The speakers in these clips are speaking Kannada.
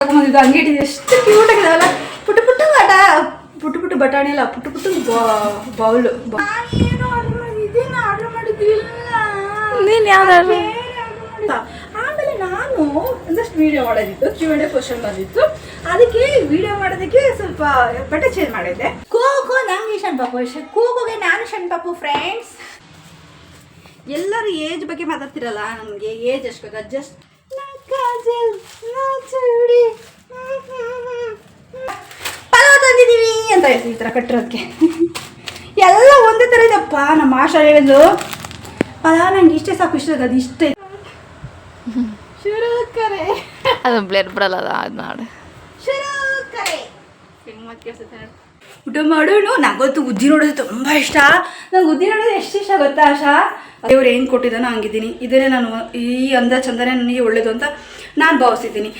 ಇದು ಅಂಗಡಿ ಎಷ್ಟು ಕ್ಯೂಟ್ ಆಗಿದಾವಲ್ಲ. ಪುಟ್ಟು ಪುಟ್ಟು ಬಟಾಣಿ ಅಲ್ಲ, ಪುಟ್ಟು ಬೌಲು. ಏನು ಆರ್ಡರ್ ಮಾಡಿದ್ದಿಲ್ಲ. ನೀನು ಯಾವ್ದು ಆಮೇಲೆ ನಾನು ಒಂದಷ್ಟು ವಿಡಿಯೋ ಮಾಡೋದಿತ್ತು, Q&A ಕ್ವಶನ್ ಬಂದಿತ್ತು. ಅದಕ್ಕೆ ವಿಡಿಯೋ ಮಾಡೋದಕ್ಕೆ ಸ್ವಲ್ಪ ಬಟ್ಟೆ ಚೇಂಜ್ ಮಾಡಿದ್ದೆ. ಕೂಗು ನಂಗೆ ಶಣ್ ಪಾಪು, ಕೂಗುಗೆ ನಾನು ಶಣ್ ಪಾಪು. ಫ್ರೆಂಡ್ಸ್, ಎಲ್ಲರೂ ಏಜ್ ಬಗ್ಗೆ ಮಾತಾಡ್ತಿರಲ್ಲ, ನನಗೆ ಏಜ್ ಎಷ್ಟು ಬೇಕಾ? ಜಸ್ಟ್ ಪಲಾವ್ ತಂದಿದ್ದೀವಿ ಅಂತ ಹೇಳ್ತೀವಿ, ಈ ಥರ ಕಟ್ಟಿರೋದಕ್ಕೆ. ಎಲ್ಲ ಒಂದೇ ಥರ ಇದಪ್ಪ. ನಮ್ಮ ಆಶಾ ಹೇಳಿದ್ರು ಪಲಾವ್ ನಂಗೆ ಇಷ್ಟೇ ಸಾಕು, ಇಷ್ಟ ಅದು ಇಷ್ಟೇ. ಶುರು ಕರೆ ಅದು ಬ್ಲೇರ್ ಬಿಡಲ್ಲ, ಅದು ಮಾಡು. ಶುರು ಕರೆ ಹೆಂಗೆ ಮತ್ತೆ ಕೇಳಿಸುತ್ತೆ ಊಟ ಮಾಡೋಣ. ನಂಗೊತ್ತು ಉದ್ದಿ ನೋಡೋದು ತುಂಬ ಇಷ್ಟ. ನಂಗೆ ಉದ್ದಿ ನೋಡೋದು ಎಷ್ಟು ಇಷ್ಟ ಗೊತ್ತಾ ಆಶಾ? ದೇವ್ರು ಏನು ಕೊಟ್ಟಿದ್ದಾನೋ ಹಂಗಿದ್ದೀನಿ. ಇದನ್ನೇ ನಾನು ಈ ಅಂದ ಚಂದನೇ ನನಗೆ ಒಳ್ಳೇದು ಅಂತ ನಾನು ಭಾವಿಸಿದ್ದೀನಿ.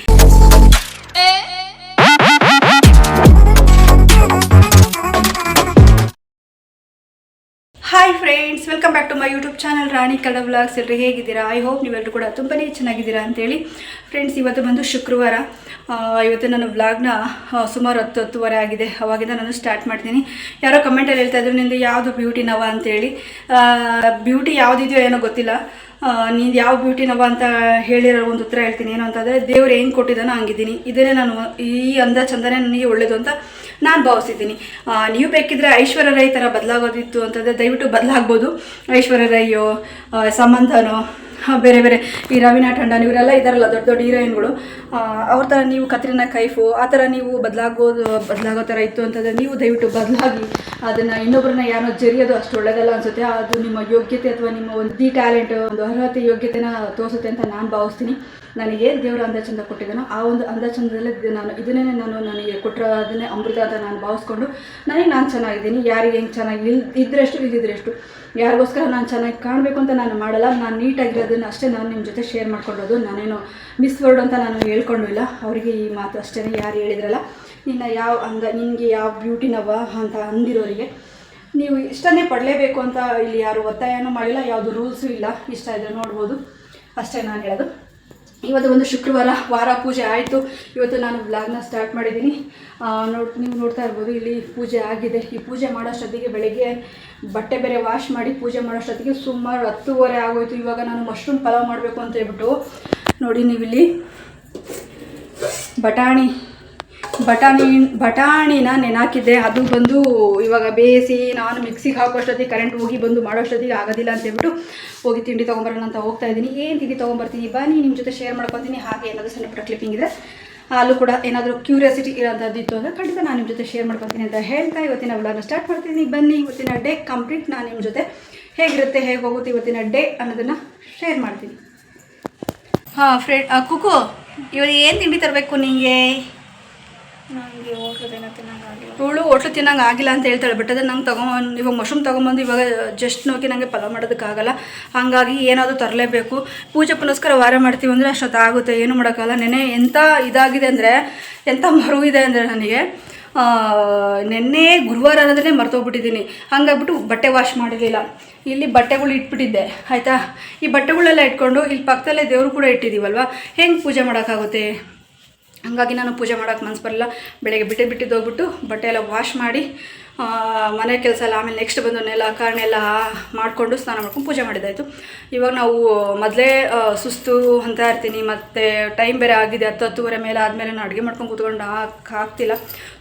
Hi friends, welcome back to my YouTube channel Rani Kannada vlogs. ಎಲ್ಲರೂ ಹೇಗಿದ್ದೀರಾ? ಐ ಹೋಪ್ ನೀವೆಲ್ಲರೂ ಕೂಡ ತುಂಬಾ ಚೆನ್ನಾಗಿದ್ದೀರಾ ಅಂತೇಳಿ. ಫ್ರೆಂಡ್ಸ್, ಇವತ್ತು ಬಂದು ಶುಕ್ರವಾರ. ಇವತ್ತು ನಾನು ವ್ಲಾಗ್ನ ಸುಮಾರು 10-10:30 ಆಗಿದೆ. ಅವಾಗಿಂದ ನಾನು ಸ್ಟಾರ್ಟ್ ಮಾಡ್ತೀನಿ. ಯಾರೋ ಕಮೆಂಟಲ್ಲಿ ಹೇಳ್ತಾ ಇದ್ರು, ನಿಂದು ಯಾವುದು ಬ್ಯೂಟಿ ನವ ಅಂತೇಳಿ. ಬ್ಯೂಟಿ ಯಾವುದಿದೆಯೋ ಏನೋ ಗೊತ್ತಿಲ್ಲ. ನೀನು ಯಾವ ಬ್ಯೂಟಿ ನವ ಅಂತ ಹೇಳಿರೋ ಒಂದು ಉತ್ತರ ಹೇಳ್ತೀನಿ. ಏನು ಅಂತಂದರೆ, ದೇವ್ರು ಏನು ಕೊಟ್ಟಿದ್ದಾನೋ ಹಂಗಿದ್ದೀನಿ. ಇದನ್ನೇ ನಾನು ಈ ಅಂದ ಚಂದನೇ ನನಗೆ ಒಳ್ಳೇದು ಅಂತ ನಾನು ಭಾವಿಸಿದ್ದೀನಿ. ನೀವು ಬೇಕಿದ್ರೆ ಐಶ್ವರ್ಯ ರೈ ಥರ ಬದಲಾಗೋದಿತ್ತು ಅಂತಂದರೆ ದಯವಿಟ್ಟು ಬದಲಾಗ್ಬೋದು. ಐಶ್ವರ್ಯ ರೈಯೋ, ಸಮಂತನೋ, ಬೇರೆ ಬೇರೆ ಈ ರವೀನಾ ಟಂಡನ್ ಇವರೆಲ್ಲ ಇದ್ದಾರಲ್ಲ ದೊಡ್ಡ ದೊಡ್ಡ ಹೀರೋಯಿನ್ಗಳು, ಅವ್ರ ಥರ ನೀವು ಕತ್ರಿನಾ ಕೈಫು ಆ ಥರ ನೀವು ಬದಲಾಗೋ ಥರ ಇತ್ತು ಅಂತಂದರೆ ನೀವು ದಯವಿಟ್ಟು ಬದಲಾಗಿ. ಅದನ್ನು ಇನ್ನೊಬ್ಬರನ್ನ ಯಾರೋ ಜರಿಯೋದು ಅಷ್ಟು ಒಳ್ಳೆಯದಲ್ಲ ಅನಿಸುತ್ತೆ. ಅದು ನಿಮ್ಮ ಯೋಗ್ಯತೆ ಅಥವಾ ನಿಮ್ಮ ಒಂದು ಟ್ಯಾಲೆಂಟ್, ಒಂದು ಅರ್ಹತೆ, ಯೋಗ್ಯತೆನ ತೋರಿಸುತ್ತೆ ಅಂತ ನಾನು ಭಾವಿಸ್ತೀನಿ. ನನಗೆ ದೇವರ ಅಂದ ಚಂದ ಕೊಟ್ಟಿದ್ದಾನೋ ಆ ಒಂದು ಅಂದ ಚಂದದಲ್ಲೇ ಇದನ್ನೇ ನನಗೆ ಕೊಟ್ಟಿರೋದನ್ನೇ ಅಮೃತ ಅಂತ ನಾನು ಭಾವಿಸ್ಕೊಂಡು ನಾನು ಚೆನ್ನಾಗಿದ್ದೀನಿ. ಯಾರಿಗೆ ಹೆಂಗೆ ಚೆನ್ನಾಗಿ ಇದ್ದಿದ್ರೆಷ್ಟು ಯಾರಿಗೋಸ್ಕರ ನಾನು ಚೆನ್ನಾಗಿ ಕಾಣಬೇಕು ಅಂತ ನಾನು ಮಾಡಲ್ಲ. ನಾನು ನೀಟಾಗಿರೋದನ್ನು ಅಷ್ಟೇ ನಾನು ನಿಮ್ಮ ಜೊತೆ ಶೇರ್ ಮಾಡ್ಕೊಳ್ಳೋದು. ನಾನೇನು ಮಿಸ್ ವರ್ಡ್ ಅಂತ ನಾನು ಹೇಳ್ಕೊಂಡಿಲ್ಲ. ಅವರಿಗೆ ಈ ಮಾತು ಅಷ್ಟೇ. ಯಾರು ಹೇಳಿದ್ರಲ್ಲ ನಿನಗೆ ಯಾವ ಬ್ಯೂಟಿನವ ಅಂತ ಅಂದಿರೋರಿಗೆ ನೀವು ಇಷ್ಟನ್ನೇ ಪಡಲೇಬೇಕು ಅಂತ ಇಲ್ಲಿ ಯಾರು ಒತ್ತಾಯನೂ ಮಾಡಿಲ್ಲ, ಯಾವುದು ರೂಲ್ಸು ಇಲ್ಲ. ಇಷ್ಟ ಇದ್ದರೆ ನೋಡ್ಬೋದು ಅಷ್ಟೇ ನಾನು ಹೇಳೋದು. ಇವತ್ತು ಒಂದು ಶುಕ್ರವಾರ, ವಾರ ಪೂಜೆ ಆಯಿತು. ಇವತ್ತು ನಾನು ವ್ಲಾಗ್ನ ಸ್ಟಾರ್ಟ್ ಮಾಡಿದ್ದೀನಿ. ನೀವು ನೋಡ್ತಾ ಇರ್ಬೋದು, ಇಲ್ಲಿ ಪೂಜೆ ಆಗಿದೆ. ಈ ಪೂಜೆ ಮಾಡೋಷ್ಟೊತ್ತಿಗೆ ಬೆಳಗ್ಗೆ ಬಟ್ಟೆ ಬೇರೆ ವಾಶ್ ಮಾಡಿ ಪೂಜೆ ಮಾಡೋಷ್ಟೊತ್ತಿಗೆ ಸುಮಾರು 10:30 ಆಗೋಯ್ತು. ಇವಾಗ ನಾನು ಮಶ್ರೂಮ್ ಪಲಾವ್ ಮಾಡಬೇಕು ಅಂತ ಹೇಳ್ಬಿಟ್ಟು ನೋಡಿ, ನೀವಿಲ್ಲಿ ಬಟಾಣಿನ ನೆನಾಕಿದ್ದೆ. ಅದು ಬಂದು ಇವಾಗ ಬೇಯಿಸಿ ನಾನು ಮಿಕ್ಸಿಗೆ ಹಾಕೋಷ್ಟೊತ್ತಿಗೆ ಕರೆಂಟ್ ಹೋಗಿ ಬಂದು ಮಾಡೋಷ್ಟೊತ್ತಿಗೆ ಆಗೋದಿಲ್ಲ ಅಂತ ಹೇಳ್ಬಿಟ್ಟು ಹೋಗಿ ತಿಂಡಿ ತೊಗೊಂಬರೋಣ ಅಂತ ಹೋಗ್ತಾ ಇದ್ದೀನಿ. ಏನು ತಿಂಡಿ ತೊಗೊಂಬರ್ತೀನಿ ಬನ್ನಿ, ನಿಮ್ಮ ಜೊತೆ ಶೇರ್ ಮಾಡ್ಕೊತೀನಿ. ಹಾಗೆ ಏನಾದರೂ ಸಣ್ಣ ಪುಟ್ಟ ಕ್ಲಿಪ್ಪಿಂಗ್ ಇದೆ, ಅಲ್ಲೂ ಕೂಡ ಏನಾದರೂ ಕ್ಯೂರಿಯಾಸಿಟಿ ಇರೋಂಥದ್ದಿತ್ತು ಅಂದರೆ ಖಂಡಿತ ನಾನು ನಿಮ್ಮ ಜೊತೆ ಶೇರ್ ಮಾಡ್ಕೊತೀನಿ ಅಂತ ಹೇಳ್ತಾ ಇವತ್ತಿನ ವ್ಲಾಗ್ನ ಸ್ಟಾರ್ಟ್ ಮಾಡ್ತೀನಿ. ಬನ್ನಿ, ಇವತ್ತಿನ ಡೇ ಕಂಪ್ಲೀಟ್ ನಾನು ನಿಮ್ಮ ಜೊತೆ ಹೇಗಿರುತ್ತೆ, ಹೇಗೆ ಹೋಗುತ್ತೆ ಇವತ್ತಿನ ಡೇ ಅನ್ನೋದನ್ನು ಶೇರ್ ಮಾಡ್ತೀನಿ. ಹಾಂ ಕುಕು, ಇವತ್ತು ಏನು ತಿಂಡಿ ತರಬೇಕು ನಿಮಗೆ? ನನಗೆ ಹೋಟ್ಲದೇನೋ ತಿನ್ನೋಂಗಾಗಿಲ್ಲ. ಇವಳು ಹೋಟ್ಲು ತಿನ್ನೋಂಗೆ ಆಗಿಲ್ಲ ಅಂತ ಹೇಳ್ತಾಳೆ. ಬಟ್ ಅದನ್ನು ನಂಗೆ ಇವಾಗ ಮಶ್ರೂಮ್ ತೊಗೊಂಬಂದು ಇವಾಗ ಜಸ್ಟ್ ನೋಗಿ ನನಗೆ ಪಲಾವ್ ಮಾಡೋದಕ್ಕಾಗಲ್ಲ. ಹಾಗಾಗಿ ಏನಾದರೂ ತರಲೇಬೇಕು. ಪೂಜೆ ಪುನಸ್ಕಾರ ವಾರ ಮಾಡ್ತೀವಿ ಅಂದರೆ ಅಷ್ಟೊತ್ತಾಗುತ್ತೆ, ಏನು ಮಾಡೋಕ್ಕಾಗಲ್ಲ. ನೆನೆ ಎಂಥ ಇದಾಗಿದೆ ಅಂದರೆ, ಎಂಥ ಮರುವಿದೆ ಅಂದರೆ ನನಗೆ ನೆನ್ನೆ ಗುರುವಾರ ಅನ್ನೋದನ್ನೇ ಮರ್ತೋಗ್ಬಿಟ್ಟಿದ್ದೀನಿ. ಹಂಗಾಗ್ಬಿಟ್ಟು ಬಟ್ಟೆ ವಾಶ್ ಮಾಡಿರಲಿಲ್ಲ. ಇಲ್ಲಿ ಬಟ್ಟೆಗಳು ಇಟ್ಬಿಟ್ಟಿದ್ದೆ ಆಯಿತಾ. ಈ ಬಟ್ಟೆಗಳೆಲ್ಲ ಇಟ್ಕೊಂಡು ಇಲ್ಲಿ ಪಕ್ಕದಲ್ಲೇ ದೇವರು ಕೂಡ ಇಟ್ಟಿದ್ದೀವಲ್ವ, ಹೆಂಗೆ ಪೂಜೆ ಮಾಡೋಕ್ಕಾಗುತ್ತೆ? ಹಾಗಾಗಿ ನಾನು ಪೂಜೆ ಮಾಡೋಕ್ಕೆ ಮನಸ್ಸು ಬರಲಿಲ್ಲ. ಬೆಳಗ್ಗೆ ಬಿಟ್ಟಿದ್ದು ಹೋಗ್ಬಿಟ್ಟು ಬಟ್ಟೆ ಎಲ್ಲ ವಾಶ್ ಮಾಡಿ ಮನೆ ಕೆಲಸ ಎಲ್ಲ ಆಮೇಲೆ ನೆಕ್ಸ್ಟ್ ಬಂದು ನೆಲ ಮಾಡಿಕೊಂಡು ಸ್ನಾನ ಮಾಡ್ಕೊಂಡು ಪೂಜೆ ಮಾಡಿದ್ದಾಯಿತು. ಇವಾಗ ನಾವು ಮೊದಲೇ ಸುಸ್ತು ಅಂತ ಇರ್ತೀನಿ, ಮತ್ತು ಟೈಮ್ ಬೇರೆ ಆಗಿದೆ 10-10:30 ಮೇಲೆ ಆದಮೇಲೆ ನಾನು ಅಡುಗೆ ಮಾಡ್ಕೊಂಡು ಕೂತ್ಕೊಂಡು ಆಗ್ತಿಲ್ಲ.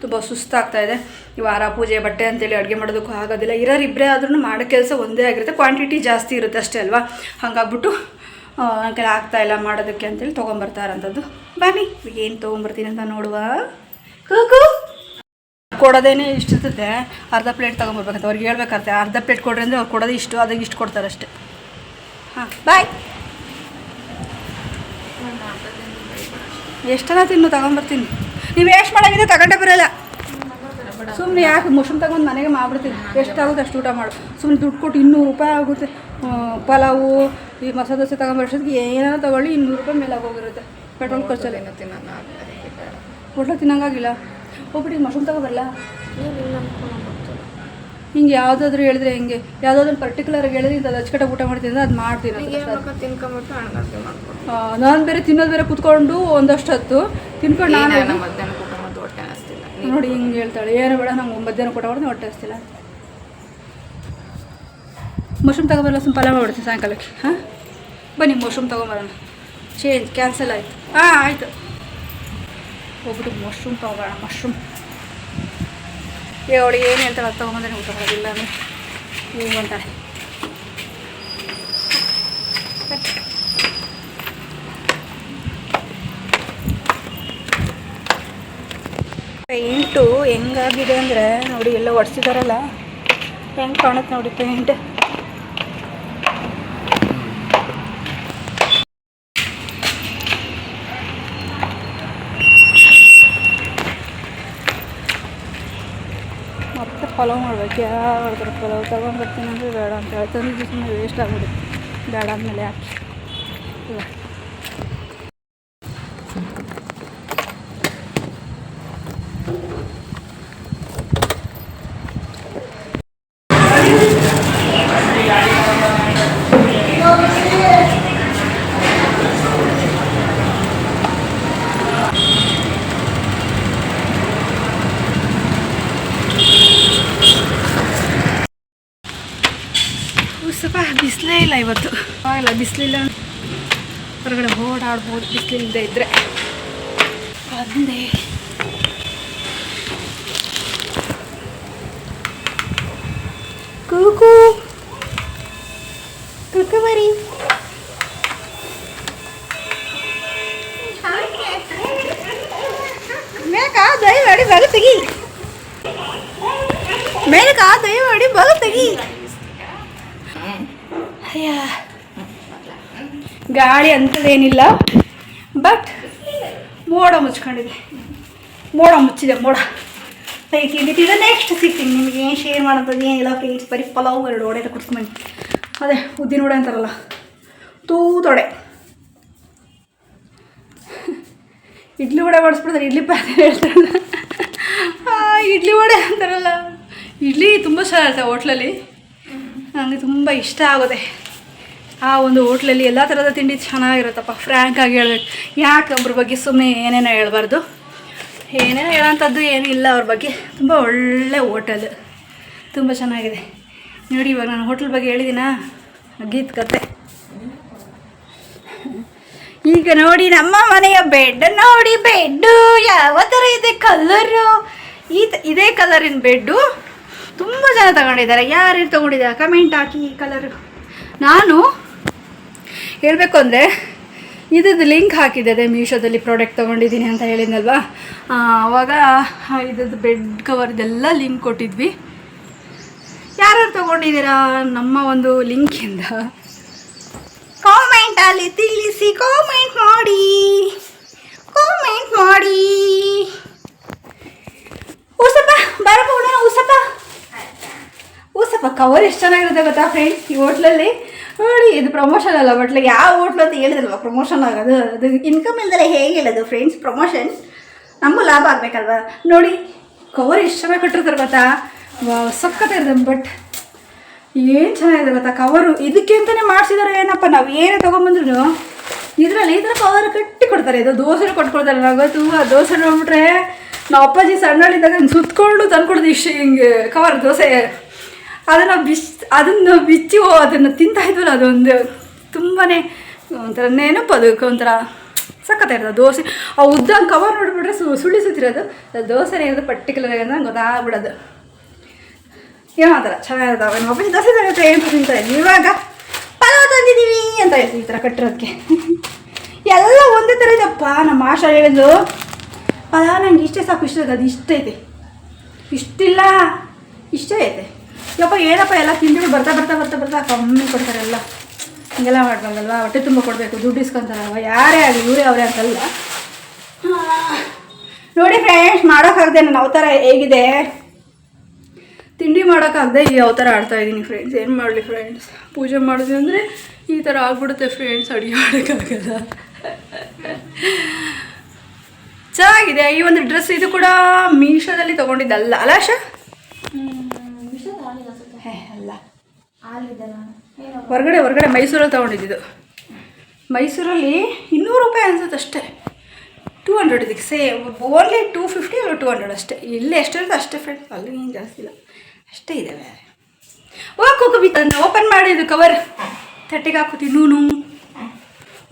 ತುಂಬ ಸುಸ್ತಾಗ್ತಾಯಿದೆ. ಈ ವಾರ ಪೂಜೆ ಬಟ್ಟೆ ಅಂತೇಳಿ ಅಡುಗೆ ಮಾಡೋದಕ್ಕೂ ಆಗೋದಿಲ್ಲ. ಇಬ್ಬರೇ ಆದ್ರೂ ಮಾಡೋ ಕೆಲಸ ಒಂದೇ ಆಗಿರುತ್ತೆ, ಕ್ವಾಂಟಿಟಿ ಜಾಸ್ತಿ ಇರುತ್ತೆ ಅಷ್ಟೇ ಅಲ್ವಾ. ಹಾಗಾಗ್ಬಿಟ್ಟು ನನಗೆ ಆಗ್ತಾಯಿಲ್ಲ ಮಾಡೋದಕ್ಕೆ ಅಂತೇಳಿ ತೊಗೊಂಬರ್ತಾರಂಥದ್ದು. ಬನ್ನಿ ಏನು ತೊಗೊಂಬರ್ತೀನಿ ಅಂತ ನೋಡುವ. ಕೂಕು ಕೊಡೋದೇನೆ ಇಷ್ಟು ಇರ್ತದೆ, ಅರ್ಧ ಪ್ಲೇಟ್ ತೊಗೊಂಬರ್ಬೇಕಂತ ಅವ್ರಿಗೆ ಹೇಳ್ಬೇಕಾಗ್ತದೆ. ಅರ್ಧ ಪ್ಲೇಟ್ ಕೊಡ್ರಿ ಅಂದರೆ ಅವ್ರು ಕೊಡೋದು ಇಷ್ಟು, ಅದಕ್ಕೆ ಇಷ್ಟು ಕೊಡ್ತಾರೆ ಅಷ್ಟೇ. ಹಾಂ, ಬಾಯ್. ಎಷ್ಟನ್ನ ತಿನ್ನು ತೊಗೊಂಬರ್ತೀನಿ. ನೀವು ಎಷ್ಟು ಮಾಡೋಂಗಿದೆ ತಗೊಂಡೇ ಬರೋಲ್ಲ. ಸುಮ್ಮನೆ ಯಾಕೆ ಮಶ್ರೂಮ್ ತಗೊಂಡು ಮನೆಗೆ ಮಾಡ್ಬಿಡ್ತೀನಿ. ಎಷ್ಟಾಗುತ್ತೆ ಅಷ್ಟು ಊಟ ಮಾಡು. ಸುಮ್ಮನೆ ದುಡ್ಡು ಕೊಟ್ಟು 200 ರೂಪಾಯಿ ಆಗುತ್ತೆ. ಪಲಾವು ಈ ಮಸಾಲೆ ದೋಸೆ ತಗೊಂಬರೋಷ್ಟೊತ್ತಿಗೆ ಏನಾರು ತೊಗೊಳ್ಳಿ 200 ರೂಪಾಯಿ ಮೇಲೆ ಆಗೋಗಿರುತ್ತೆ. ಪೆಟ್ರೋಲ್ ಖರ್ಚಲ್ಲಿ ಏನೋ ಹೋಟ್ಲ ತಿನ್ನೋಂಗಾಗಿಲ್ಲ. ಹೋಗ್ಬಿಟ್ಟು ಮಶ್ರೂಮ್ ತಗೊಬರಲ್ಲ. ಹಿಂಗೆ ಯಾವುದಾದ್ರೂ ಹೇಳಿದ್ರೆ ಹೆಂಗೆ, ಯಾವುದಾದ್ರೂ ಪರ್ಟಿಕ್ಯುಲರ್ಗೆ ಹೇಳಿದ್ರೆ ಇಂಥದ್ದು ಅಚ್ಚುಕಟ್ಟಾಗಿ ಊಟ ಮಾಡ್ತೀನಿ ಅಂದರೆ ಅದು ಮಾಡ್ತೀನಿ. ತಿನ್ಕೊಂಬಿಟ್ಟು ನಾನು ಬೇರೆ ತಿನ್ನೋದು ಬೇರೆ ಕೂತ್ಕೊಂಡು ಒಂದಷ್ಟು ಹೊತ್ತು ತಿನ್ಕೊಂಡು ನಾನು ನಮ್ಮ ಮಧ್ಯಾಹ್ನ ಊಟ ಮತ್ತು ಹೊಟ್ಟೆ ಅನಿಸ್ತಿಲ್ಲ. ನೋಡಿ ಹಿಂಗೆ ಹೇಳ್ತಾಳೆ, ಏನು ಬೇಡ ನಂಗೆ ಮಧ್ಯಾಹ್ನ ಊಟ ಹೊಡೆದು ಹೊಟ್ಟೆ ಹಸ್ತಿಲ್ಲ. ಮಶ್ರೂಮ್ ತಗೊಬರಲ್ಲ, ಸ್ವಲ್ಪ ಪಲಾವ್ ಮಾಡ್ಬಿಡ್ತೀನಿ ಸಾಯಂಕಾಲಕ್ಕೆ. ಹಾಂ ಬನ್ನಿ ಮಶ್ರೂಮ್ ತೊಗೊಂಬರೋಣ. ಚೇಂಜ್ ಕ್ಯಾನ್ಸಲ್ ಆಯಿತು. ಹಾಂ ಆಯಿತು, ಹೋಗ್ಬಿಟ್ಟು ಮಶ್ರೂಮ್ ತೊಗೊಬರೋಣ. ಮಶ್ರೂಮ್ ಅವಳು ಏನು ಹೇಳ್ತಾಳೆ ಅದು ತೊಗೊಂಬಂದ್ರೆ ಊಟ ಮಾಡೋದಿಲ್ಲ ಅಂದರೆ ಹ್ಞೂ ಅಂತಾಳೆ. ಪೇಂಟು ಹೆಂಗಾಗಿದೆ ಅಂದರೆ ನೋಡಿ, ಎಲ್ಲ ಒಡ್ಸಿದಾರಲ್ಲ, ಹೆಂಗೆ ಕಾಣುತ್ತೆ ನೋಡಿ ಪೇಂಟ್. ಮತ್ತೆ ಪಲಾವ್ ಮಾಡ್ಬೇಕು. ಯಾವ್ದಾದ್ರು ಪಲಾವ್ ತೊಗೊಂಡ್ಬರ್ತೀನಿ ಅಂದರೆ ಬೇಡ ಅಂತ ಹೇಳಿ ತಂದಿದ್ದು ಸುಮ್ಮನೆ ವೇಸ್ಟ್ ಆಗ್ಬಿಡುತ್ತೆ. ಬೇಡ ಅಂದಮೇಲೆ ಯಾಕೆ ಇಲ್ಲ. ಸ್ವಲ್ಪ ಬಿಸಿಲೇ ಇಲ್ಲ ಇವತ್ತು. ಇಲ್ಲ ಬಿಸಿಲಿಲ್ಲ, ಹೊರಗಡೆ ಓಡಾಡ್ಬೋದು ಬಿಸಿಲಿಲ್ಲದೆ ಇದ್ದರೆ. ಬಂದೆ ಕೂಕು ಕುಕ್ಕುಮರಿ. ಮೇನಕಾ ದಯಮಾಡಿ ಬಗ ತೆಗಿ. ಮೇನಕಾ ದಯಮಾಡಿ ಬಗ ತೆಗಿ. ಅಯ್ಯ, ಗಾಳಿ ಅಂಥದ್ದೇನಿಲ್ಲ, ಬಟ್ ಮೋಡ ಮುಚ್ಕೊಂಡಿದೆ. ಮೋಡ ಮುಚ್ಚಿದೆ, ಮೋಡ. ತಿಂಡಿತಿದ್ರೆ ನೆಕ್ಸ್ಟ್ ಸಿಗ್ತೀನಿ ನಿಮಗೆ. ಏನು ಶೇರ್ ಮಾಡೋದು ಏನಿಲ್ಲ ಫ್ರೆಂಡ್ಸ್, ಬರೀ ಪಲಾವ್ 2 ವಡೆ ಕೊಡ್ಸ್ಕೊಂಡು. ಅದೇ ಉದ್ದಿನ ವಡೆ ಅಂತಾರಲ್ಲ, ತೂತೊಡೆ. ಇಡ್ಲಿ ವಡೆ ಮಾಡಿಸ್ಬಿಡ್ತಾರೆ, ಇಡ್ಲಿ ಪ್ಯಾನ್ ಹೇಳ್ತಾರಲ್ಲ, ಇಡ್ಲಿ ವಡೆ ಅಂತಾರಲ್ಲ. ಇಡ್ಲಿ ತುಂಬ ಚೆನ್ನಾಗಿರುತ್ತೆ ಹೋಟ್ಲಲ್ಲಿ, ನನಗೆ ತುಂಬ ಇಷ್ಟ ಆಗುತ್ತೆ. ಆ ಒಂದು ಹೋಟ್ಲಲ್ಲಿ ಎಲ್ಲ ಥರದ ತಿಂಡಿ ಚೆನ್ನಾಗಿರುತ್ತಪ್ಪ. ಫ್ರ್ಯಾಂಕಾಗಿ ಹೇಳ್ಬೇಕು, ಯಾಕೆ ಒಬ್ರ ಬಗ್ಗೆ ಸುಮ್ಮನೆ ಏನೇನೋ ಹೇಳ್ಬಾರ್ದು. ಏನೇನೋ ಹೇಳೋಂಥದ್ದು ಏನೂ ಇಲ್ಲ ಅವ್ರ ಬಗ್ಗೆ. ತುಂಬ ಒಳ್ಳೆ ಹೋಟೆಲ್, ತುಂಬ ಚೆನ್ನಾಗಿದೆ. ನೋಡಿ, ಇವಾಗ ನಾನು ಹೋಟ್ಲ್ ಬಗ್ಗೆ ಹೇಳಿದ್ದೀನಾ, ಗೀತ್ ಕತೆ. ಈಗ ನೋಡಿ ನಮ್ಮ ಮನೆಯ ಬೆಡ್ ನೋಡಿ. ಬೆಡ್ಡು ಯಾವ ಥರ ಇದೆ ಕಲರು, ಇದೇ ಕಲರಿನ ಬೆಡ್ಡು ತುಂಬ ಜನ ತಗೊಂಡಿದ್ದಾರೆ. ಯಾರು ತೊಗೊಂಡಿದ್ದಾರೆ ಕಮೆಂಟ್ ಹಾಕಿ. ಈ ಕಲರು ನಾನು ಹೇಳಬೇಕು ಅಂದರೆ ಇದ್ರದ್ದು ಲಿಂಕ್ ಹಾಕಿದ್ದೆ, ಅದೇ ಮೀಶೋದಲ್ಲಿ ಪ್ರಾಡಕ್ಟ್ ತೊಗೊಂಡಿದ್ದೀನಿ ಅಂತ ಹೇಳಿದ್ನಲ್ವಾ. ಆವಾಗ ಇದ್ರದ್ದು ಬೆಡ್ ಕವರ್ದೆಲ್ಲ ಲಿಂಕ್ ಕೊಟ್ಟಿದ್ವಿ. ಯಾರ್ಯಾರು ತೊಗೊಂಡಿದ್ದೀರಾ ನಮ್ಮ ಒಂದು ಲಿಂಕಿಂದ ಕಾಮೆಂಟಲ್ಲಿ ತಿಳಿಸಿ. ಕಾಮೆಂಟ್ ಮಾಡಿ. ಊಸಪ್ಪ ಬರಬಹುದು. ಊಸಪ್ಪ ಕವರ್ ಎಷ್ಟು ಚೆನ್ನಾಗಿರುತ್ತೆ ಗೊತ್ತಾ ಫ್ರೆಂಡ್ಸ್ ಈ ಹೋಟ್ಲಲ್ಲಿ. ನೋಡಿ, ಇದು ಪ್ರಮೋಷನ್ ಅಲ್ಲ, ಬಟ್ ಯಾವ ಹೋಟ್ಲು ಅಂತ ಹೇಳಿದ್ರಲ್ವ ಪ್ರಮೋಷನ್ ಆಗೋದು. ಅದು ಇನ್ಕಮ್ ಇಲ್ದಲೆ ಹೇಗೆ ಹೇಳೋದು ಫ್ರೆಂಡ್ಸ್, ಪ್ರಮೋಷನ್ ನಮಗೂ ಲಾಭ ಆಗಬೇಕಲ್ವ. ನೋಡಿ ಕವರ್ ಎಷ್ಟು ಚೆನ್ನಾಗಿ ಕಟ್ಟಿರ್ತಾರೆ ಗೊತ್ತಾ, ಸಕ್ಕತ್ತ ಇರ್ತದೆ. ಬಟ್ ಏನು ಚೆನ್ನಾಗಿದೆ ಗೊತ್ತಾ ಕವರು. ಇದಕ್ಕೆ ಅಂತಲೇ ಮಾಡಿಸಿದಾರೆ ಏನಪ್ಪ, ನಾವು ಏನೇ ತೊಗೊಂಬಂದ್ರು ಇದರಲ್ಲಿ ಈ ಥರ ಕವರ್ ಕಟ್ಟಿ ಕೊಡ್ತಾರೆ. ಇದು ದೋಸೆ ಕೊಟ್ಕೊಡ್ತಾರೆ. ನಾವತ್ತು ಆ ದೋಸೆ ನೋಡ್ಬಿಟ್ರೆ ನಾವು ಅಪ್ಪಾಜಿ ಸಣ್ಣಳಿದ್ದಾಗ ಸುತ್ಕೊಂಡು ತಂದ್ಕೊಡ್ದು ಇಷ್ಟು ಹಿಂಗೆ ಕವರ್ ದೋಸೆ. ಅದನ್ನು ಬಿಚ್ಚಿ ಅದನ್ನು ತಿಂತಾ ಇದ್ವಲ್ಲ, ಅದೊಂದು ತುಂಬಾ ಒಂಥರ ನೆನಪು. ಅದಕ್ಕೆ ಒಂಥರ ಸಕ್ಕತ್ತ ಇರ್ತದೆ ದೋಸೆ. ಆ ಉದ್ದ ಕವರ್ ನೋಡಿಬಿಟ್ರೆ ಸುಳ್ಳಿ ಸುತ್ತಿರೋದು ದೋಸೆನೇ ಇರೋದು ಪರ್ಟಿಕ್ಯುಲರ್ ಆಗಿ ಅಂತ ಗೊತ್ತಾಗ್ಬಿಡೋದು. ಏನೋ ಆ ಥರ ಚೆನ್ನಾಗಿರ್ತಾವೆ. ನಮ್ಮ ಅಪ್ಪಾಜಿ ದೋಸೆ ತಗೋತ್ತೆ ಏನು ತಿಂತಾ ಇದ್ವಿ. ಇವಾಗ ಪಲಾವ್ ತಂದಿದ್ದೀವಿ ಅಂತ ಹೇಳ್ತೀವಿ ಈ ಥರ ಕಟ್ಟಿರೋದಕ್ಕೆ. ಎಲ್ಲ ಒಂದೇ ಥರ ಇದೆಪ್ಪ. ನಮ್ಮ ಆಶಾ ಹೇಳಿದ್ದು ಪಲಾವ್ ನಂಗೆ ಇಷ್ಟೇ ಸಾಕು, ಇಷ್ಟ ಅದು ಇಷ್ಟ ಐತೆ, ಇಷ್ಟಿಲ್ಲ ಇಷ್ಟೇ ಐತೆ. ಯಪ್ಪ ಏನಪ್ಪ ಎಲ್ಲ ತಿಂಡಿಗಳು ಬರ್ತಾ ಕಮ್ಮಿ ಕೊಡ್ತಾರೆ. ಎಲ್ಲ ಹಿಂಗೆಲ್ಲ ಮಾಡ್ಬಾರ್ದಲ್ವ, ಹೊಟ್ಟೆ ತುಂಬ ಕೊಡಬೇಕು, ದುಡ್ಡು ಇಸ್ಕೊಂತಾರಲ್ವ. ಯಾರೇ ಆಗಲಿ ಇವರೇ ಅವರೇ ಅಂತಲ್ಲ. ನೋಡಿ ಫ್ರೆಂಡ್ಸ್, ಮಾಡೋಕ್ಕಾಗದೆ ನನ್ನ ಅವತಾರ ಹೇಗಿದೆ. ತಿಂಡಿ ಮಾಡೋಕ್ಕಾಗದೆ ಈ ಅವತಾರ ಆಡ್ತಾಯಿದ್ದೀನಿ ಫ್ರೆಂಡ್ಸ್. ಏನು ಮಾಡಲಿ ಫ್ರೆಂಡ್ಸ್, ಪೂಜೆ ಮಾಡಿದ್ವಿ ಅಂದರೆ ಈ ಥರ ಆಗ್ಬಿಡುತ್ತೆ ಫ್ರೆಂಡ್ಸ್. ಅಡುಗೆ ಮಾಡೋಕ್ಕಾಗಲ್ಲ. ಚೆನ್ನಾಗಿದೆ ಈ ಒಂದು ಡ್ರೆಸ್. ಇದು ಕೂಡ ಮೀಶೋದಲ್ಲಿ ತೊಗೊಂಡಿದ್ದಲ್ಲ ಅಲ್ಲ ಆಶಾ? ಅಲ್ಲ, ಹೊರಗಡೆ ಮೈಸೂರಲ್ಲಿ ತೊಗೊಂಡಿದ್ದು. ಮೈಸೂರಲ್ಲಿ 200 ರೂಪಾಯಿ ಅನ್ಸುತ್ತೆ ಅಷ್ಟೇ. 200 ಇದಕ್ಕೆ ಓನ್ಲಿ 250 or 200 ಅಷ್ಟೇ. ಇಲ್ಲಿ ಎಷ್ಟಿರುತ್ತೆ ಅಷ್ಟೇ ಫ್ರೆಂಡ್ಸ್, ಅಲ್ಲಿ ಏನು ಜಾಸ್ತಿ ಇಲ್ಲ, ಅಷ್ಟೇ ಇದ್ದಾವೆ. ಕೋಕೋಬಿ ಓಪನ್ ಮಾಡಿದ್ದು ಕವರ್ ತಟ್ಟೆಗೆ ಹಾಕೋತೀವಿ.